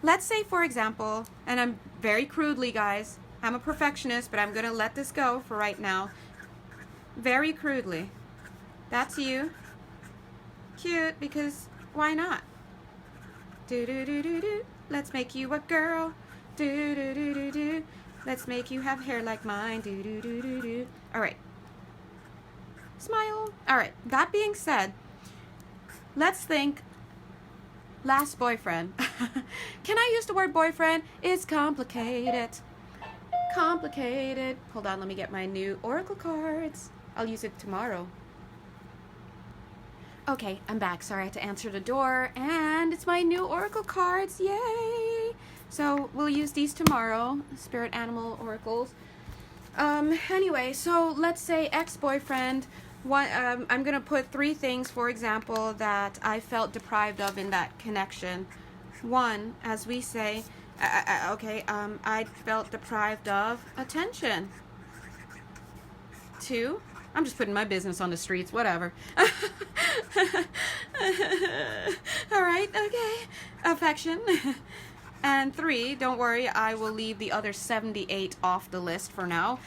Let's say, for example, and I'm very crudely, guys, I'm a perfectionist, but I'm going to let this go for right now. Very crudely. That's you. Cute, because why not? Do-do-do-do-do. Let's make you a girl. Do-do-do-do-do. Let's make you have hair like mine. Do-do-do-do-do. All right. Smile. All right. That being said, let's think last boyfriend. Can I use the word boyfriend? It's complicated. Complicated. Hold on, let me get my new oracle cards. I'll use it tomorrow. Okay, I'm back. Sorry, I had to answer the door. And it's my new oracle cards. Yay! So we'll use these tomorrow. Spirit animal oracles. Anyway, so let's say ex-boyfriend. I'm going to put 3 things, for example, that I felt deprived of in that connection. 1, as we say, I felt deprived of attention. 2, I'm just putting my business on the streets, whatever. All right, okay. Affection. And 3, don't worry, I will leave the other 78 off the list for now.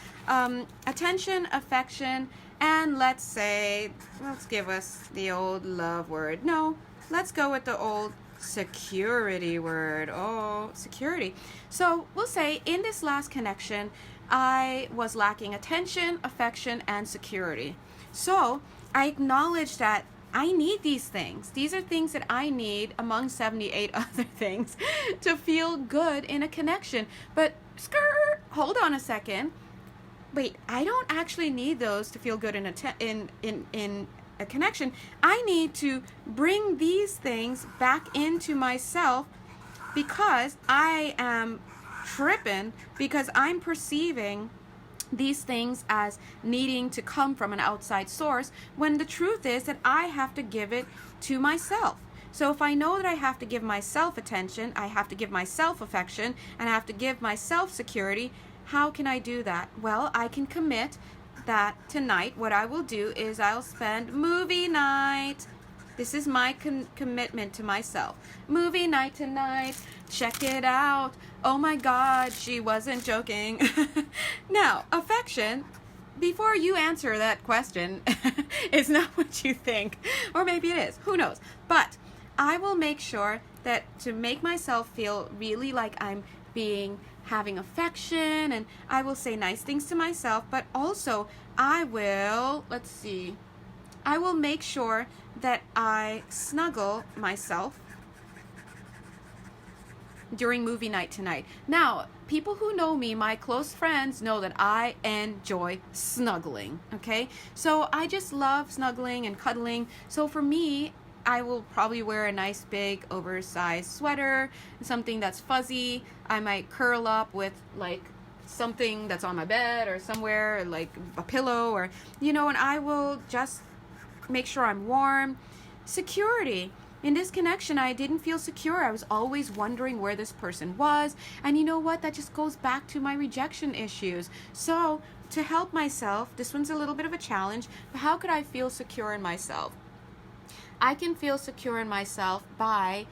Attention, affection, and let's give us the old love word. No, let's go with the old security word. Oh, security. So we'll say in this last connection, I was lacking attention, affection, and security. So I acknowledge that I need these things. These are things that I need among 78 other things to feel good in a connection. But hold on a second. Wait, I don't actually need those to feel good in a connection. I need to bring these things back into myself because I am tripping, because I'm perceiving these things as needing to come from an outside source, when the truth is that I have to give it to myself. So if I know that I have to give myself attention, I have to give myself affection, and I have to give myself security, how can I do that? Well, I can commit that tonight what I will do is I'll spend movie night. This is my commitment to myself. Movie night tonight. Check it out. Oh my God, she wasn't joking. Now, affection, before you answer that question, it's not what you think. Or maybe it is. Who knows? But I will make sure that to make myself feel really like I'm having affection, and I will say nice things to myself, but also I will make sure that I snuggle myself during movie night tonight. Now, people who know me, my close friends, know that I enjoy snuggling, okay? So I just love snuggling and cuddling. So for me, I will probably wear a nice big oversized sweater, something that's fuzzy. I might curl up with like something that's on my bed or somewhere, like a pillow, or and I will just make sure I'm warm. Security. In this connection, I didn't feel secure. I was always wondering where this person was. And you know what? That just goes back to my rejection issues. So to help myself, this one's a little bit of a challenge, but how could I feel secure in myself? I can feel secure in myself by,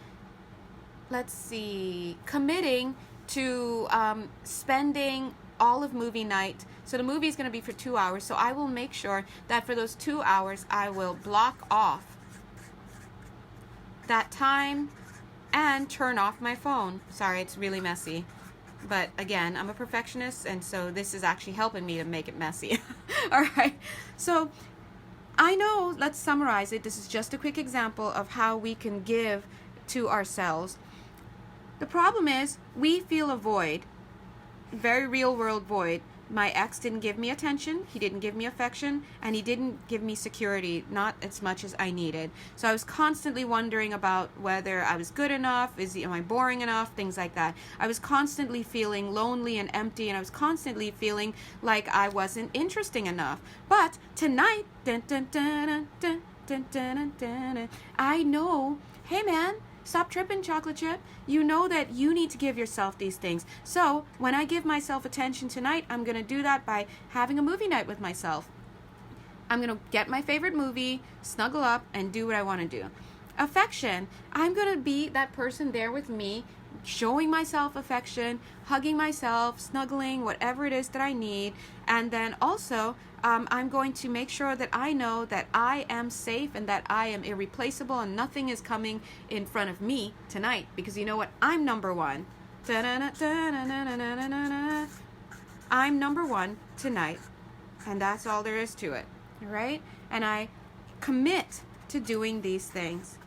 committing to spending all of movie night. So the movie is going to be for 2 hours. So I will make sure that for those 2 hours, I will block off that time and turn off my phone. Sorry, it's really messy. But again, I'm a perfectionist, and so this is actually helping me to make it messy. All right. So I know, let's summarize it. This is just a quick example of how we can give to ourselves. The problem is we feel a void, very real world void. My ex didn't give me attention, he didn't give me affection, and he didn't give me security, not as much as I needed. So I was constantly wondering about whether I was good enough, am I boring enough, things like that. I was constantly feeling lonely and empty, and I was constantly feeling like I wasn't interesting enough. But tonight, I know, hey man, stop tripping, chocolate chip. You know that you need to give yourself these things. So when I give myself attention tonight, I'm going to do that by having a movie night with myself. I'm going to get my favorite movie, snuggle up, and do what I want to do. Affection, I'm going to be that person there with me, showing myself affection, hugging myself, snuggling, whatever it is that I need. And then also, I'm going to make sure that I know that I am safe and that I am irreplaceable and nothing is coming in front of me tonight. Because you know what? I'm number one. I'm number one tonight. And that's all there is to it. All right? And I commit to doing these things.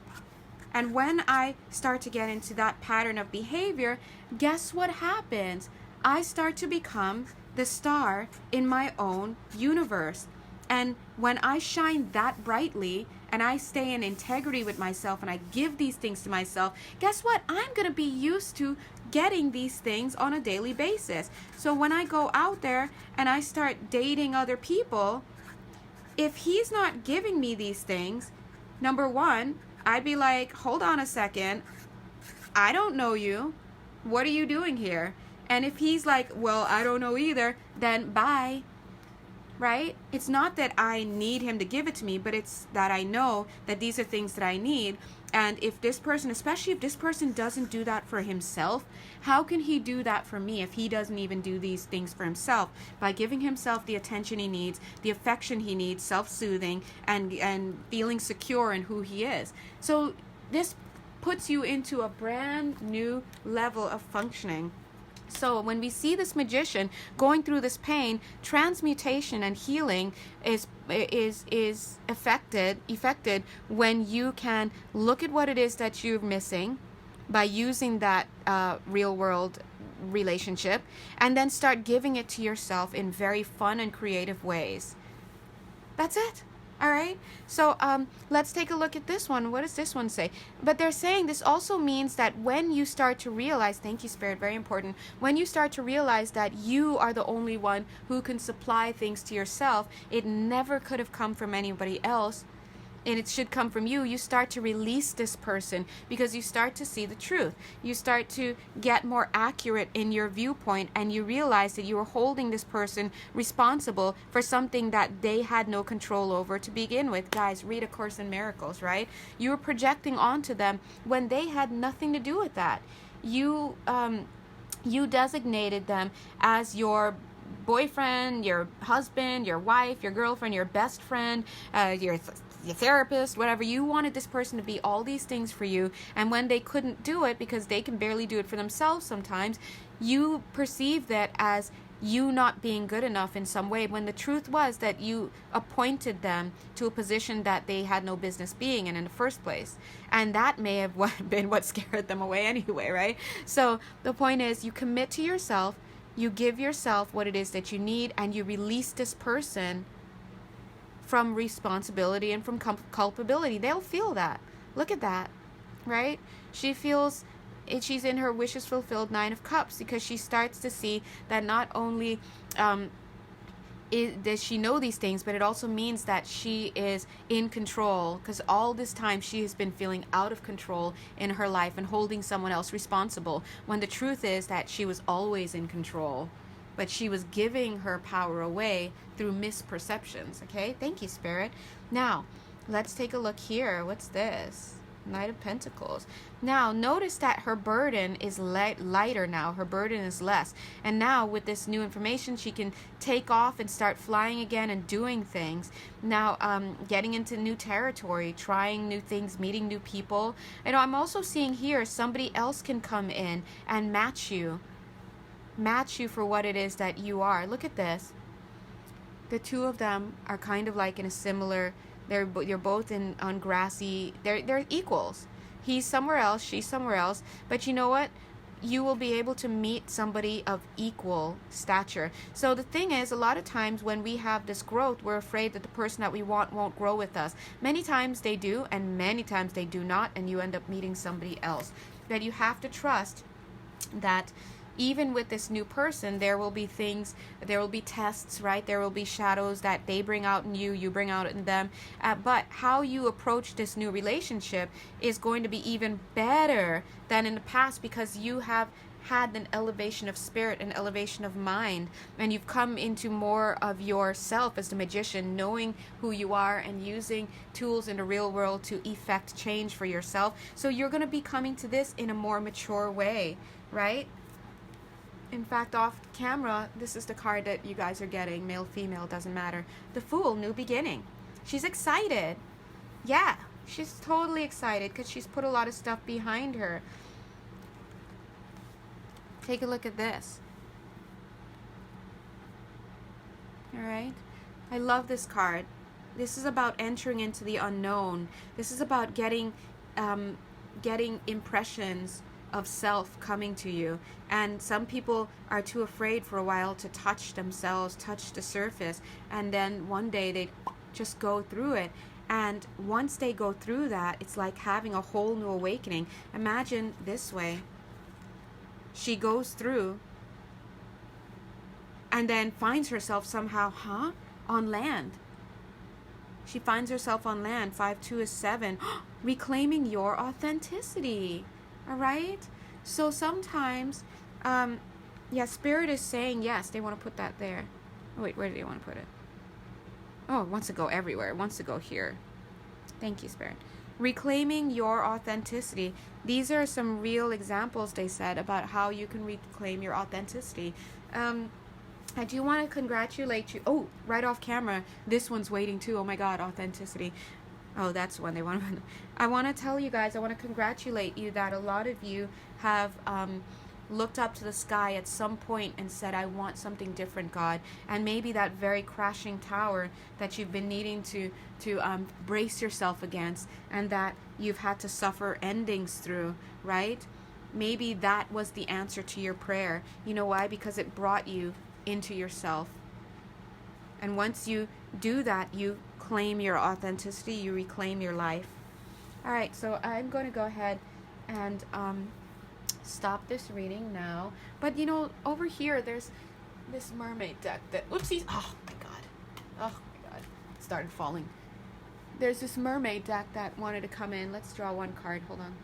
And when I start to get into that pattern of behavior, guess what happens? I start to become the star in my own universe. And when I shine that brightly and I stay in integrity with myself and I give these things to myself, guess what? I'm going to be used to getting these things on a daily basis. So when I go out there and I start dating other people, if he's not giving me these things, number one, I'd be like, hold on a second. I don't know you. What are you doing here? And if he's like, well, I don't know either, then bye. Right? It's not that I need him to give it to me, but it's that I know that these are things that I need. And if this person, especially if this person doesn't do that for himself, how can he do that for me if he doesn't even do these things for himself? By giving himself the attention he needs, the affection he needs, self-soothing, and feeling secure in who he is. So this puts you into a brand new level of functioning. So when we see this magician going through this pain, transmutation and healing is effected when you can look at what it is that you're missing by using that real world relationship and then start giving it to yourself in very fun and creative ways. That's it. All right, so let's take a look at this one. What does this one say? But they're saying this also means that when you start to realize, thank you, Spirit, very important, when you start to realize that you are the only one who can supply things to yourself, it never could have come from anybody else, and it should come from you. You start to release this person because you start to see the truth. You start to get more accurate in your viewpoint, and you realize that you are holding this person responsible for something that they had no control over to begin with. Guys, read A Course in Miracles, right? You were projecting onto them when they had nothing to do with that. You designated them as your boyfriend, your husband, your wife, your girlfriend, your best friend, your therapist, whatever. You wanted this person to be all these things for you, and when they couldn't do it because they can barely do it for themselves sometimes, you perceived that as you not being good enough in some way, when the truth was that you appointed them to a position that they had no business being in the first place. And that may have been what scared them away anyway, right? So the point is, you commit to yourself, you give yourself what it is that you need, and you release this person from responsibility and from culpability. They'll feel that. Look at that, right? She feels it. She's in her wishes fulfilled 9 of Cups because she starts to see that not only does she know these things, but it also means that she is in control, because all this time she has been feeling out of control in her life and holding someone else responsible, when the truth is that she was always in control. But she was giving her power away through misperceptions. Okay, thank you, Spirit. Now, let's take a look here. What's this? Knight of Pentacles. Now, notice that her burden is lighter now. Her burden is less. And now, with this new information, she can take off and start flying again and doing things. Now, getting into new territory, trying new things, meeting new people. And I'm also seeing here somebody else can come in and match you for what it is that you are. Look at this. The two of them are kind of like in a similar, you're both on grassy, they're equals. He's somewhere else, she's somewhere else, but you know what? You will be able to meet somebody of equal stature. So the thing is, a lot of times when we have this growth, we're afraid that the person that we want won't grow with us. Many times they do, and many times they do not, and you end up meeting somebody else. That you have to trust that even with this new person, there will be things, there will be tests, right? There will be shadows that they bring out in you, you bring out in them. But how you approach this new relationship is going to be even better than in the past, because you have had an elevation of spirit, an elevation of mind, and you've come into more of yourself as the magician, knowing who you are and using tools in the real world to effect change for yourself. So you're going to be coming to this in a more mature way, right? In fact, off camera, this is the card that you guys are getting. Male, female, doesn't matter. The Fool, new beginning. She's excited. Yeah, she's totally excited because she's put a lot of stuff behind her. Take a look at this. All right. I love this card. This is about entering into the unknown. This is about getting impressions of self coming to you. And some people are too afraid for a while to touch themselves, touch the surface, and then one day they just go through it. And once they go through that, it's like having a whole new awakening. Imagine this way. She goes through and then finds herself somehow, on land. She finds herself on land. 5-2 is 7. Reclaiming your authenticity. All right? So sometimes, Spirit is saying, yes, they want to put that there. Oh, wait, where do they want to put it? Oh, it wants to go everywhere. It wants to go here. Thank you, Spirit. Reclaiming your authenticity. These are some real examples, they said, about how you can reclaim your authenticity. I do want to congratulate you. Oh, right off camera, this one's waiting too. Oh my God, authenticity. Oh, that's the one they want. I want to tell you guys, I want to congratulate you that a lot of you have looked up to the sky at some point and said, I want something different, God. And maybe that very crashing tower that you've been needing to brace yourself against, and that you've had to suffer endings through, right? Maybe that was the answer to your prayer. You know why? Because it brought you into yourself. And once you do that, you claim your authenticity, you reclaim your life. All right, so I'm going to go ahead and stop this reading now. But you know, over here there's this mermaid deck that, whoopsies, oh my god, it started falling. There's this mermaid deck that wanted to come in. Let's draw one card. Hold on.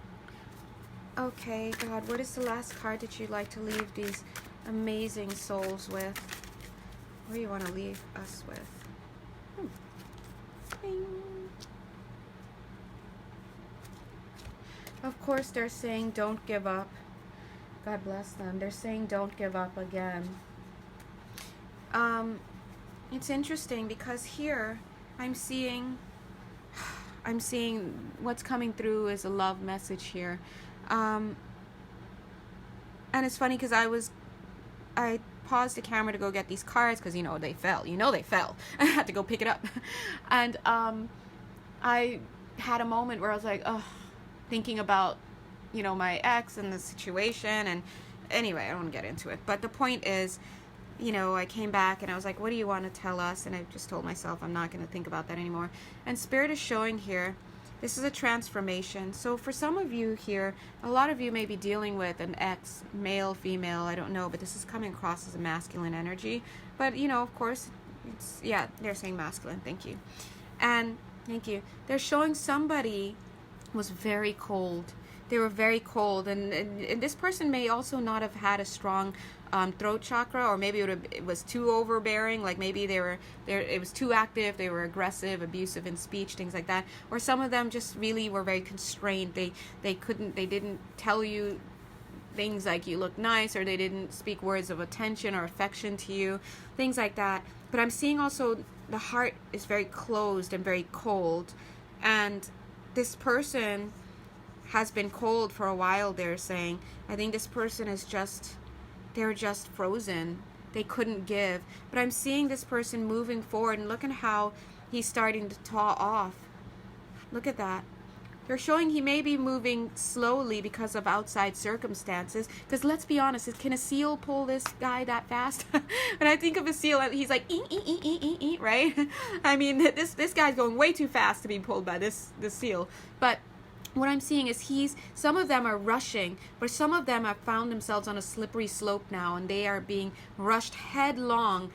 Okay, God, what is the last card that you'd like to leave these amazing souls with? What do you want to leave us with? Bing. Of course, they're saying don't give up. God bless them. They're saying don't give up again. It's interesting because here I'm seeing what's coming through is a love message here. And it's funny because I paused the camera to go get these cards because they fell. I had to go pick it up. And I had a moment where I was like, thinking about my ex and the situation. And anyway, I don't want to get into it, but the point is, I came back and I was like, what do you want to tell us? And I just told myself I'm not going to think about that anymore. And Spirit is showing here, this is a transformation. So for some of you here, a lot of you may be dealing with an ex, male, female, I don't know, but this is coming across as a masculine energy. But of course, they're saying masculine. Thank you. And thank you. They're showing somebody was very cold. They were very cold, and this person may also not have had a strong throat chakra, or maybe it was too overbearing, like maybe it was too active, they were aggressive, abusive in speech, things like that. Or some of them just really were very constrained. They didn't tell you things like you look nice, or they didn't speak words of attention or affection to you, things like that. But I'm seeing also the heart is very closed and very cold, and this person has been cold for a while, they're saying. I think this person they're just frozen. They couldn't give. But I'm seeing this person moving forward, and look at how he's starting to taw off. Look at that. They're showing he may be moving slowly because of outside circumstances. Because let's be honest, can a seal pull this guy that fast? When I think of a seal, he's like, right? I mean, this guy's going way too fast to be pulled by this seal. But what I'm seeing is some of them are rushing, but some of them have found themselves on a slippery slope now, and they are being rushed headlong,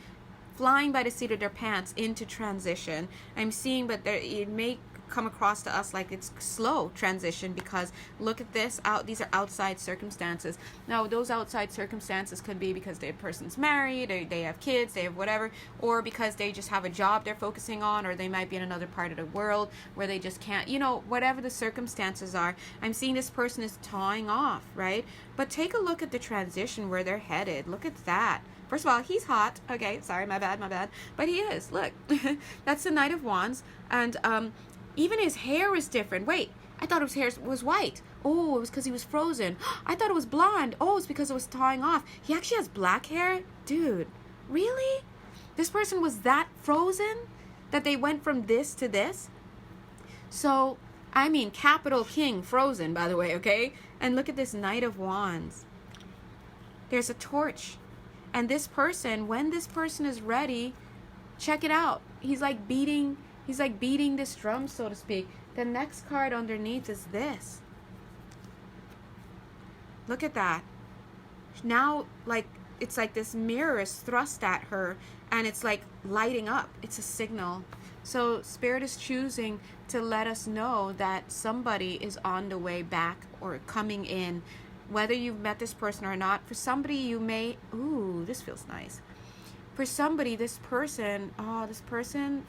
flying by the seat of their pants into transition. I'm seeing, but it may come across to us like it's slow transition, because look at this, these are outside circumstances. Now those outside circumstances could be because the person's married, or they have kids, they have whatever, or because they just have a job they're focusing on, or they might be in another part of the world where they just can't, you know, whatever the circumstances are. I'm seeing this person is thawing off, right? But take a look at the transition where they're headed. Look at that. First of all, he's hot. Okay, sorry, my bad. But he is. Look, that's the Knight of Wands. And even his hair is different. Wait, I thought his hair was white. Oh, it was because he was frozen. I thought it was blonde. Oh, it's because it was thawing off. He actually has black hair? Dude, really? This person was that frozen that they went from this to this? So, I mean, capital King frozen, by the way, okay? And look at this Knight of Wands. There's a torch. And this person, when this person is ready, check it out. He's like beating this drum, so to speak. The next card underneath is this. Look at that. Now, like, it's like this mirror is thrust at her, and it's like lighting up. It's a signal. So Spirit is choosing to let us know that somebody is on the way back or coming in. Whether you've met this person or not, for somebody you may, ooh, this feels nice. For somebody, this person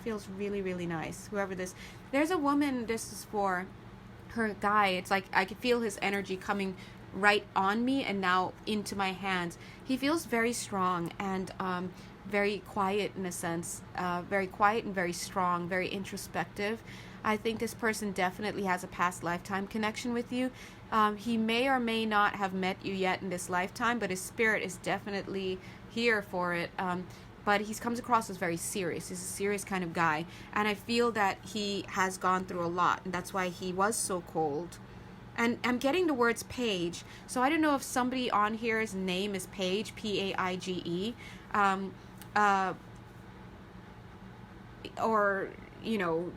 feels really, really nice. Whoever there's a woman this is for. Her guy, it's like I could feel his energy coming right on me and now into my hands. He feels very strong and very quiet in a sense. Very quiet and very strong, very introspective. I think this person definitely has a past lifetime connection with you. He may or may not have met you yet in this lifetime, but his spirit is definitely here for it. But he comes across as very serious. He's a serious kind of guy. And I feel that he has gone through a lot, and that's why he was so cold. And I'm getting the words Page. So I don't know if somebody on here's name is Paige, P-A-I-G-E. Or, you know,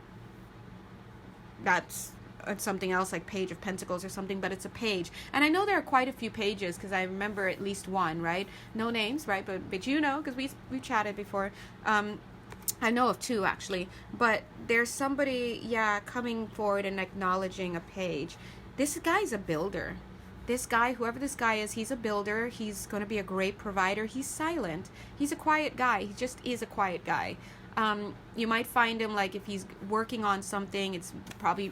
that's something else like Page of Pentacles or something, but it's a page. And I know there are quite a few pages because I remember at least one, right? No names, right? But you know, because we chatted before. I know of two actually, but there's somebody, yeah, coming forward and acknowledging a page. This guy's a builder. This guy, whoever this guy is, he's a builder. He's going to be a great provider. He's silent. He's a quiet guy. He just is a quiet guy. You might find him like if he's working on something, it's probably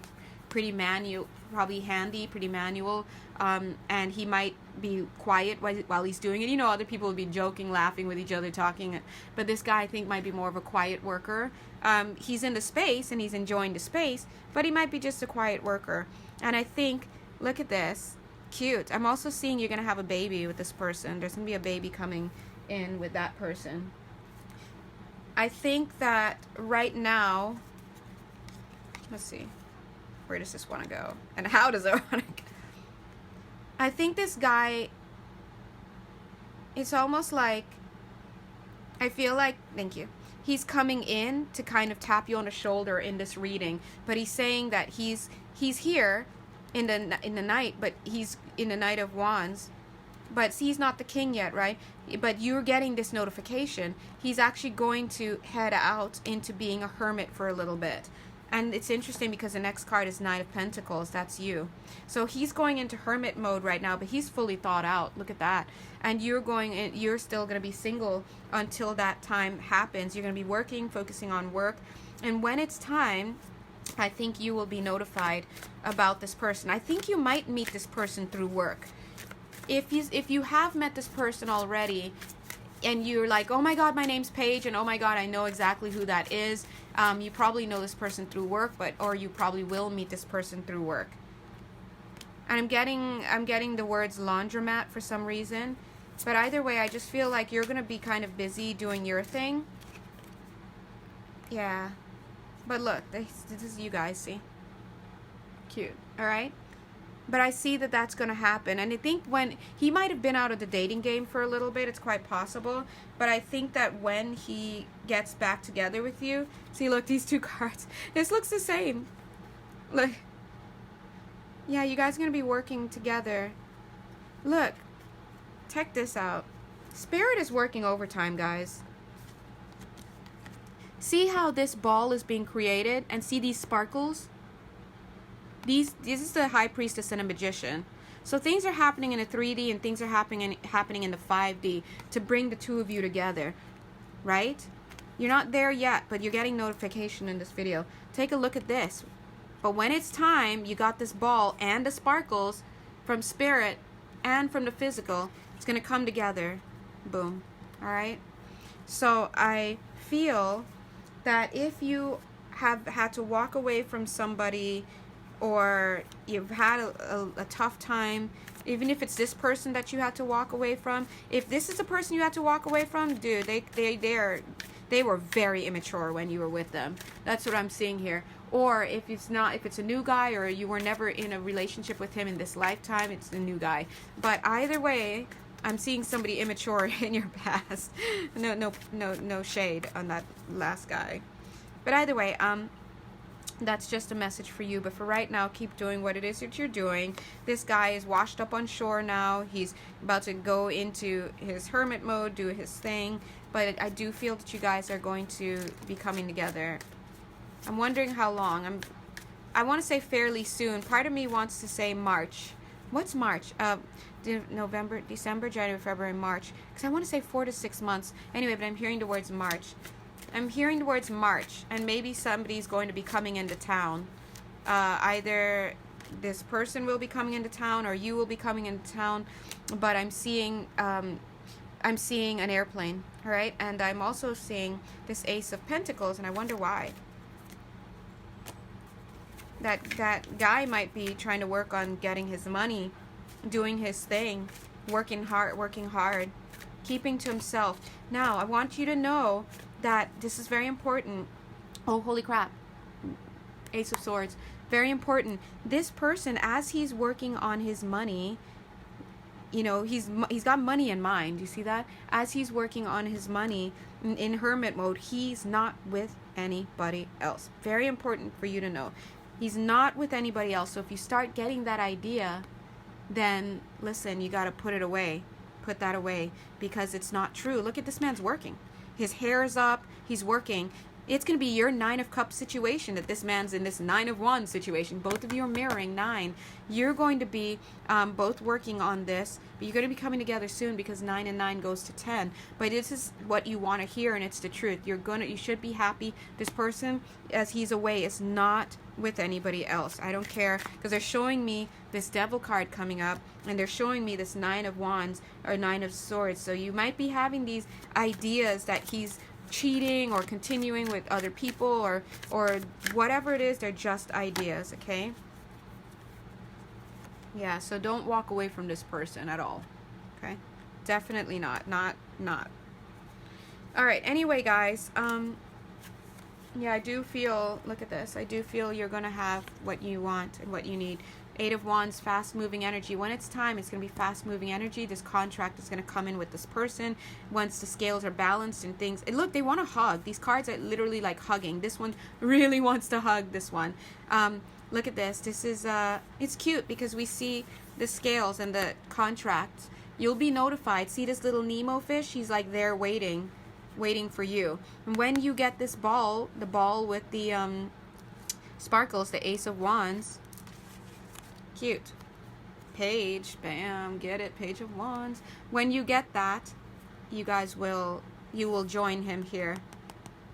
pretty manual, probably handy, pretty manual, and he might be quiet while he's doing it. You know, other people will be joking, laughing with each other, talking, but this guy I think might be more of a quiet worker. He's in the space and he's enjoying the space, but he might be just a quiet worker. And I think, look at this, cute. I'm also seeing you're gonna have a baby with this person. There's gonna be a baby coming in with that person. I think that right now, let's see, where does this want to go? And how does it want to go? I think this guy, it's almost like, I feel like, thank you, he's coming in to kind of tap you on the shoulder in this reading, but he's saying that he's here in the night, but he's in the Knight of Wands, but see, he's not the king yet, right? But you're getting this notification. He's actually going to head out into being a hermit for a little bit. And it's interesting because the next card is Knight of Pentacles. That's you. So he's going into hermit mode right now, but he's fully thought out. Look at that. And you're still going to be single until that time happens. You're going to be working, focusing on work. And when it's time, I think you will be notified about this person. I think you might meet this person through work. If you have met this person already, and you're like, oh my God, my name's Paige, and oh my God, I know exactly who that is. You probably know this person through work, or you probably will meet this person through work. And I'm getting the words laundromat for some reason, but either way, I just feel like you're gonna be kind of busy doing your thing. Yeah, but look, this is you guys. See, cute. All right. But I see that that's going to happen. And I think when he might have been out of the dating game for a little bit, it's quite possible. But I think that when he gets back together with you, see, look, these two cards. This looks the same. Look. Yeah, you guys are going to be working together. Look. Check this out. Spirit is working overtime, guys. See how this ball is being created? And see these sparkles? This is the High Priestess and a Magician. So things are happening in a 3D and things are happening in the 5D to bring the two of you together, right? You're not there yet, but you're getting notification in this video. Take a look at this. But when it's time, you got this ball and the sparkles from spirit and from the physical. It's going to come together. Boom. All right? So I feel that if you have had to walk away from somebody, or you've had a tough time, even if it's this person that you had to walk away from, if this is the person you had to walk away from, dude, they were very immature when you were with them. That's what I'm seeing here. Or if it's a new guy, or you were never in a relationship with him in this lifetime, it's a new guy. But either way, I'm seeing somebody immature in your past. No shade on that last guy. But either way, that's just a message for you. But for right now, keep doing what it is that you're doing. This guy is washed up on shore now. He's about to go into his hermit mode, do his thing. But I do feel that you guys are going to be coming together. I'm wondering how long. I want to say fairly soon. Part of me wants to say March. What's March? November, December, January, February, March. Because I want to say 4 to 6 months. Anyway, but I'm hearing the words March. I'm hearing the words March, and maybe somebody's going to be coming into town. Either this person will be coming into town, or you will be coming into town. But I'm seeing an airplane, all right? And I'm also seeing this Ace of Pentacles, and I wonder why. That guy might be trying to work on getting his money, doing his thing, working hard, keeping to himself. Now, I want you to know that this is very important. Oh, holy crap. Ace of Swords. Very important. This person, as he's working on his money, you know, he's got money in mind. You see that? As he's working on his money in hermit mode, he's not with anybody else. Very important for you to know. He's not with anybody else. So if you start getting that idea, then listen, you got to put it away. Put that away, because it's not true. Look at this man's working. His hair's up. He's working. It's going to be your 9 of Cups situation that this man's in this 9 of Wands situation. Both of you are mirroring 9. You're going to be both working on this, but you're going to be coming together soon, because 9 and 9 goes to 10. But this is what you want to hear, and it's the truth. You should be happy. This person, as he's away, is not with anybody else. I don't care, because they're showing me this Devil card coming up, and they're showing me this 9 of Wands or 9 of Swords. So you might be having these ideas that he's cheating or continuing with other people, or whatever it is. They're just ideas, okay? Yeah, so don't walk away from this person at all, okay? Definitely not. All right, anyway, guys, yeah, I do feel, look at this, I do feel you're going to have what you want and what you need. 8 of Wands, fast-moving energy. When it's time, it's going to be fast-moving energy. This contract is going to come in with this person once the scales are balanced and things. And look, they want to hug. These cards are literally like hugging. This one really wants to hug this one. Look at this. This is, it's cute because we see the scales and the contracts. You'll be notified. See this little Nemo fish? He's like there waiting for you. And when you get this ball, the ball with the sparkles, the Ace of Wands, cute. Page, bam, get it, Page of Wands. When you get that, you will join him here,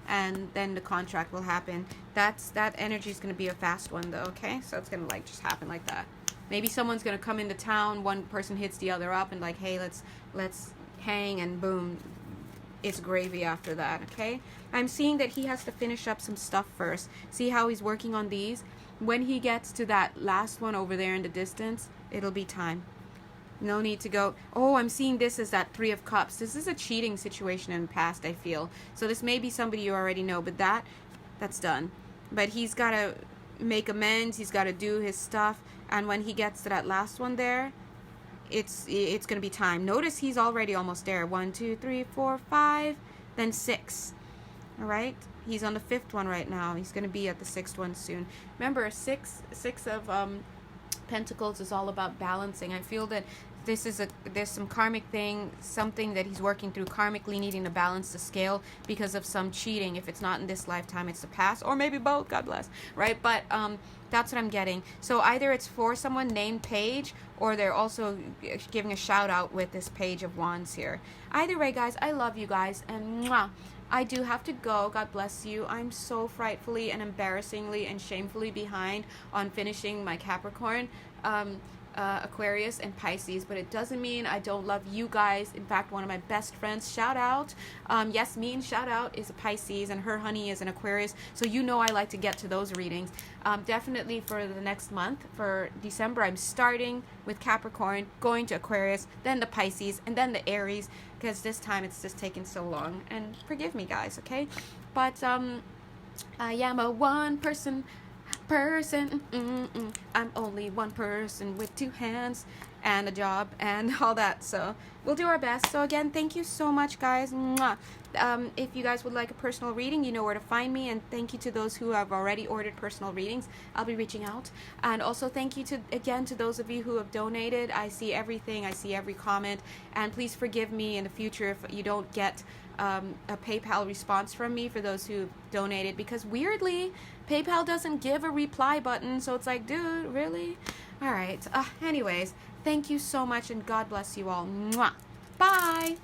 and then the contract will happen. That energy is going to be a fast one though, okay? So it's going to like just happen like that. Maybe someone's going to come into town, one person hits the other up and like, hey, let's hang, and boom, it's gravy after that, okay? I'm seeing that he has to finish up some stuff first. See how he's working on these? When he gets to that last one over there in the distance, it'll be time. No need to go, oh, I'm seeing this as that 3 of Cups. This is a cheating situation in the past, I feel. So this may be somebody you already know, but that's done. But he's got to make amends. He's got to do his stuff. And when he gets to that last one there, it's going to be time. Notice he's already almost there. 1, 2, 3, 4, 5, then 6. All right? He's on the 5th one right now. He's going to be at the 6th one soon. Remember, six of Pentacles is all about balancing. I feel that there's some karmic thing, something that he's working through karmically, needing to balance the scale because of some cheating. If it's not in this lifetime, it's the past, or maybe both, God bless, right? But that's what I'm getting. So either it's for someone named Page, or they're also giving a shout out with this Page of Wands here. Either way, guys, I love you guys, and mwah, I do have to go. God bless you. I'm so frightfully and embarrassingly and shamefully behind on finishing my Capricorn, Aquarius, and Pisces, but it doesn't mean I don't love you guys. In fact, one of my best friends, shout out, Yasmin, shout out, is a Pisces, and her honey is an Aquarius, so you know I like to get to those readings. Definitely for the next month, for December, I'm starting with Capricorn, going to Aquarius, then the Pisces, and then the Aries, because this time it's just taking so long, and forgive me, guys, okay? But I am a one person, I'm only one person with two hands and a job and all that, so we'll do our best. So again, thank you so much, guys. Mwah. If you guys would like a personal reading, you know where to find me, and thank you to those who have already ordered personal readings. I'll be reaching out. And also thank you to those of you who have donated. I see everything, I see every comment, and please forgive me in the future if you don't get a PayPal response from me for those who donated, because weirdly PayPal doesn't give a reply button, so it's like, dude, really? All right, anyways, thank you so much, and God bless you all. Mwah. Bye.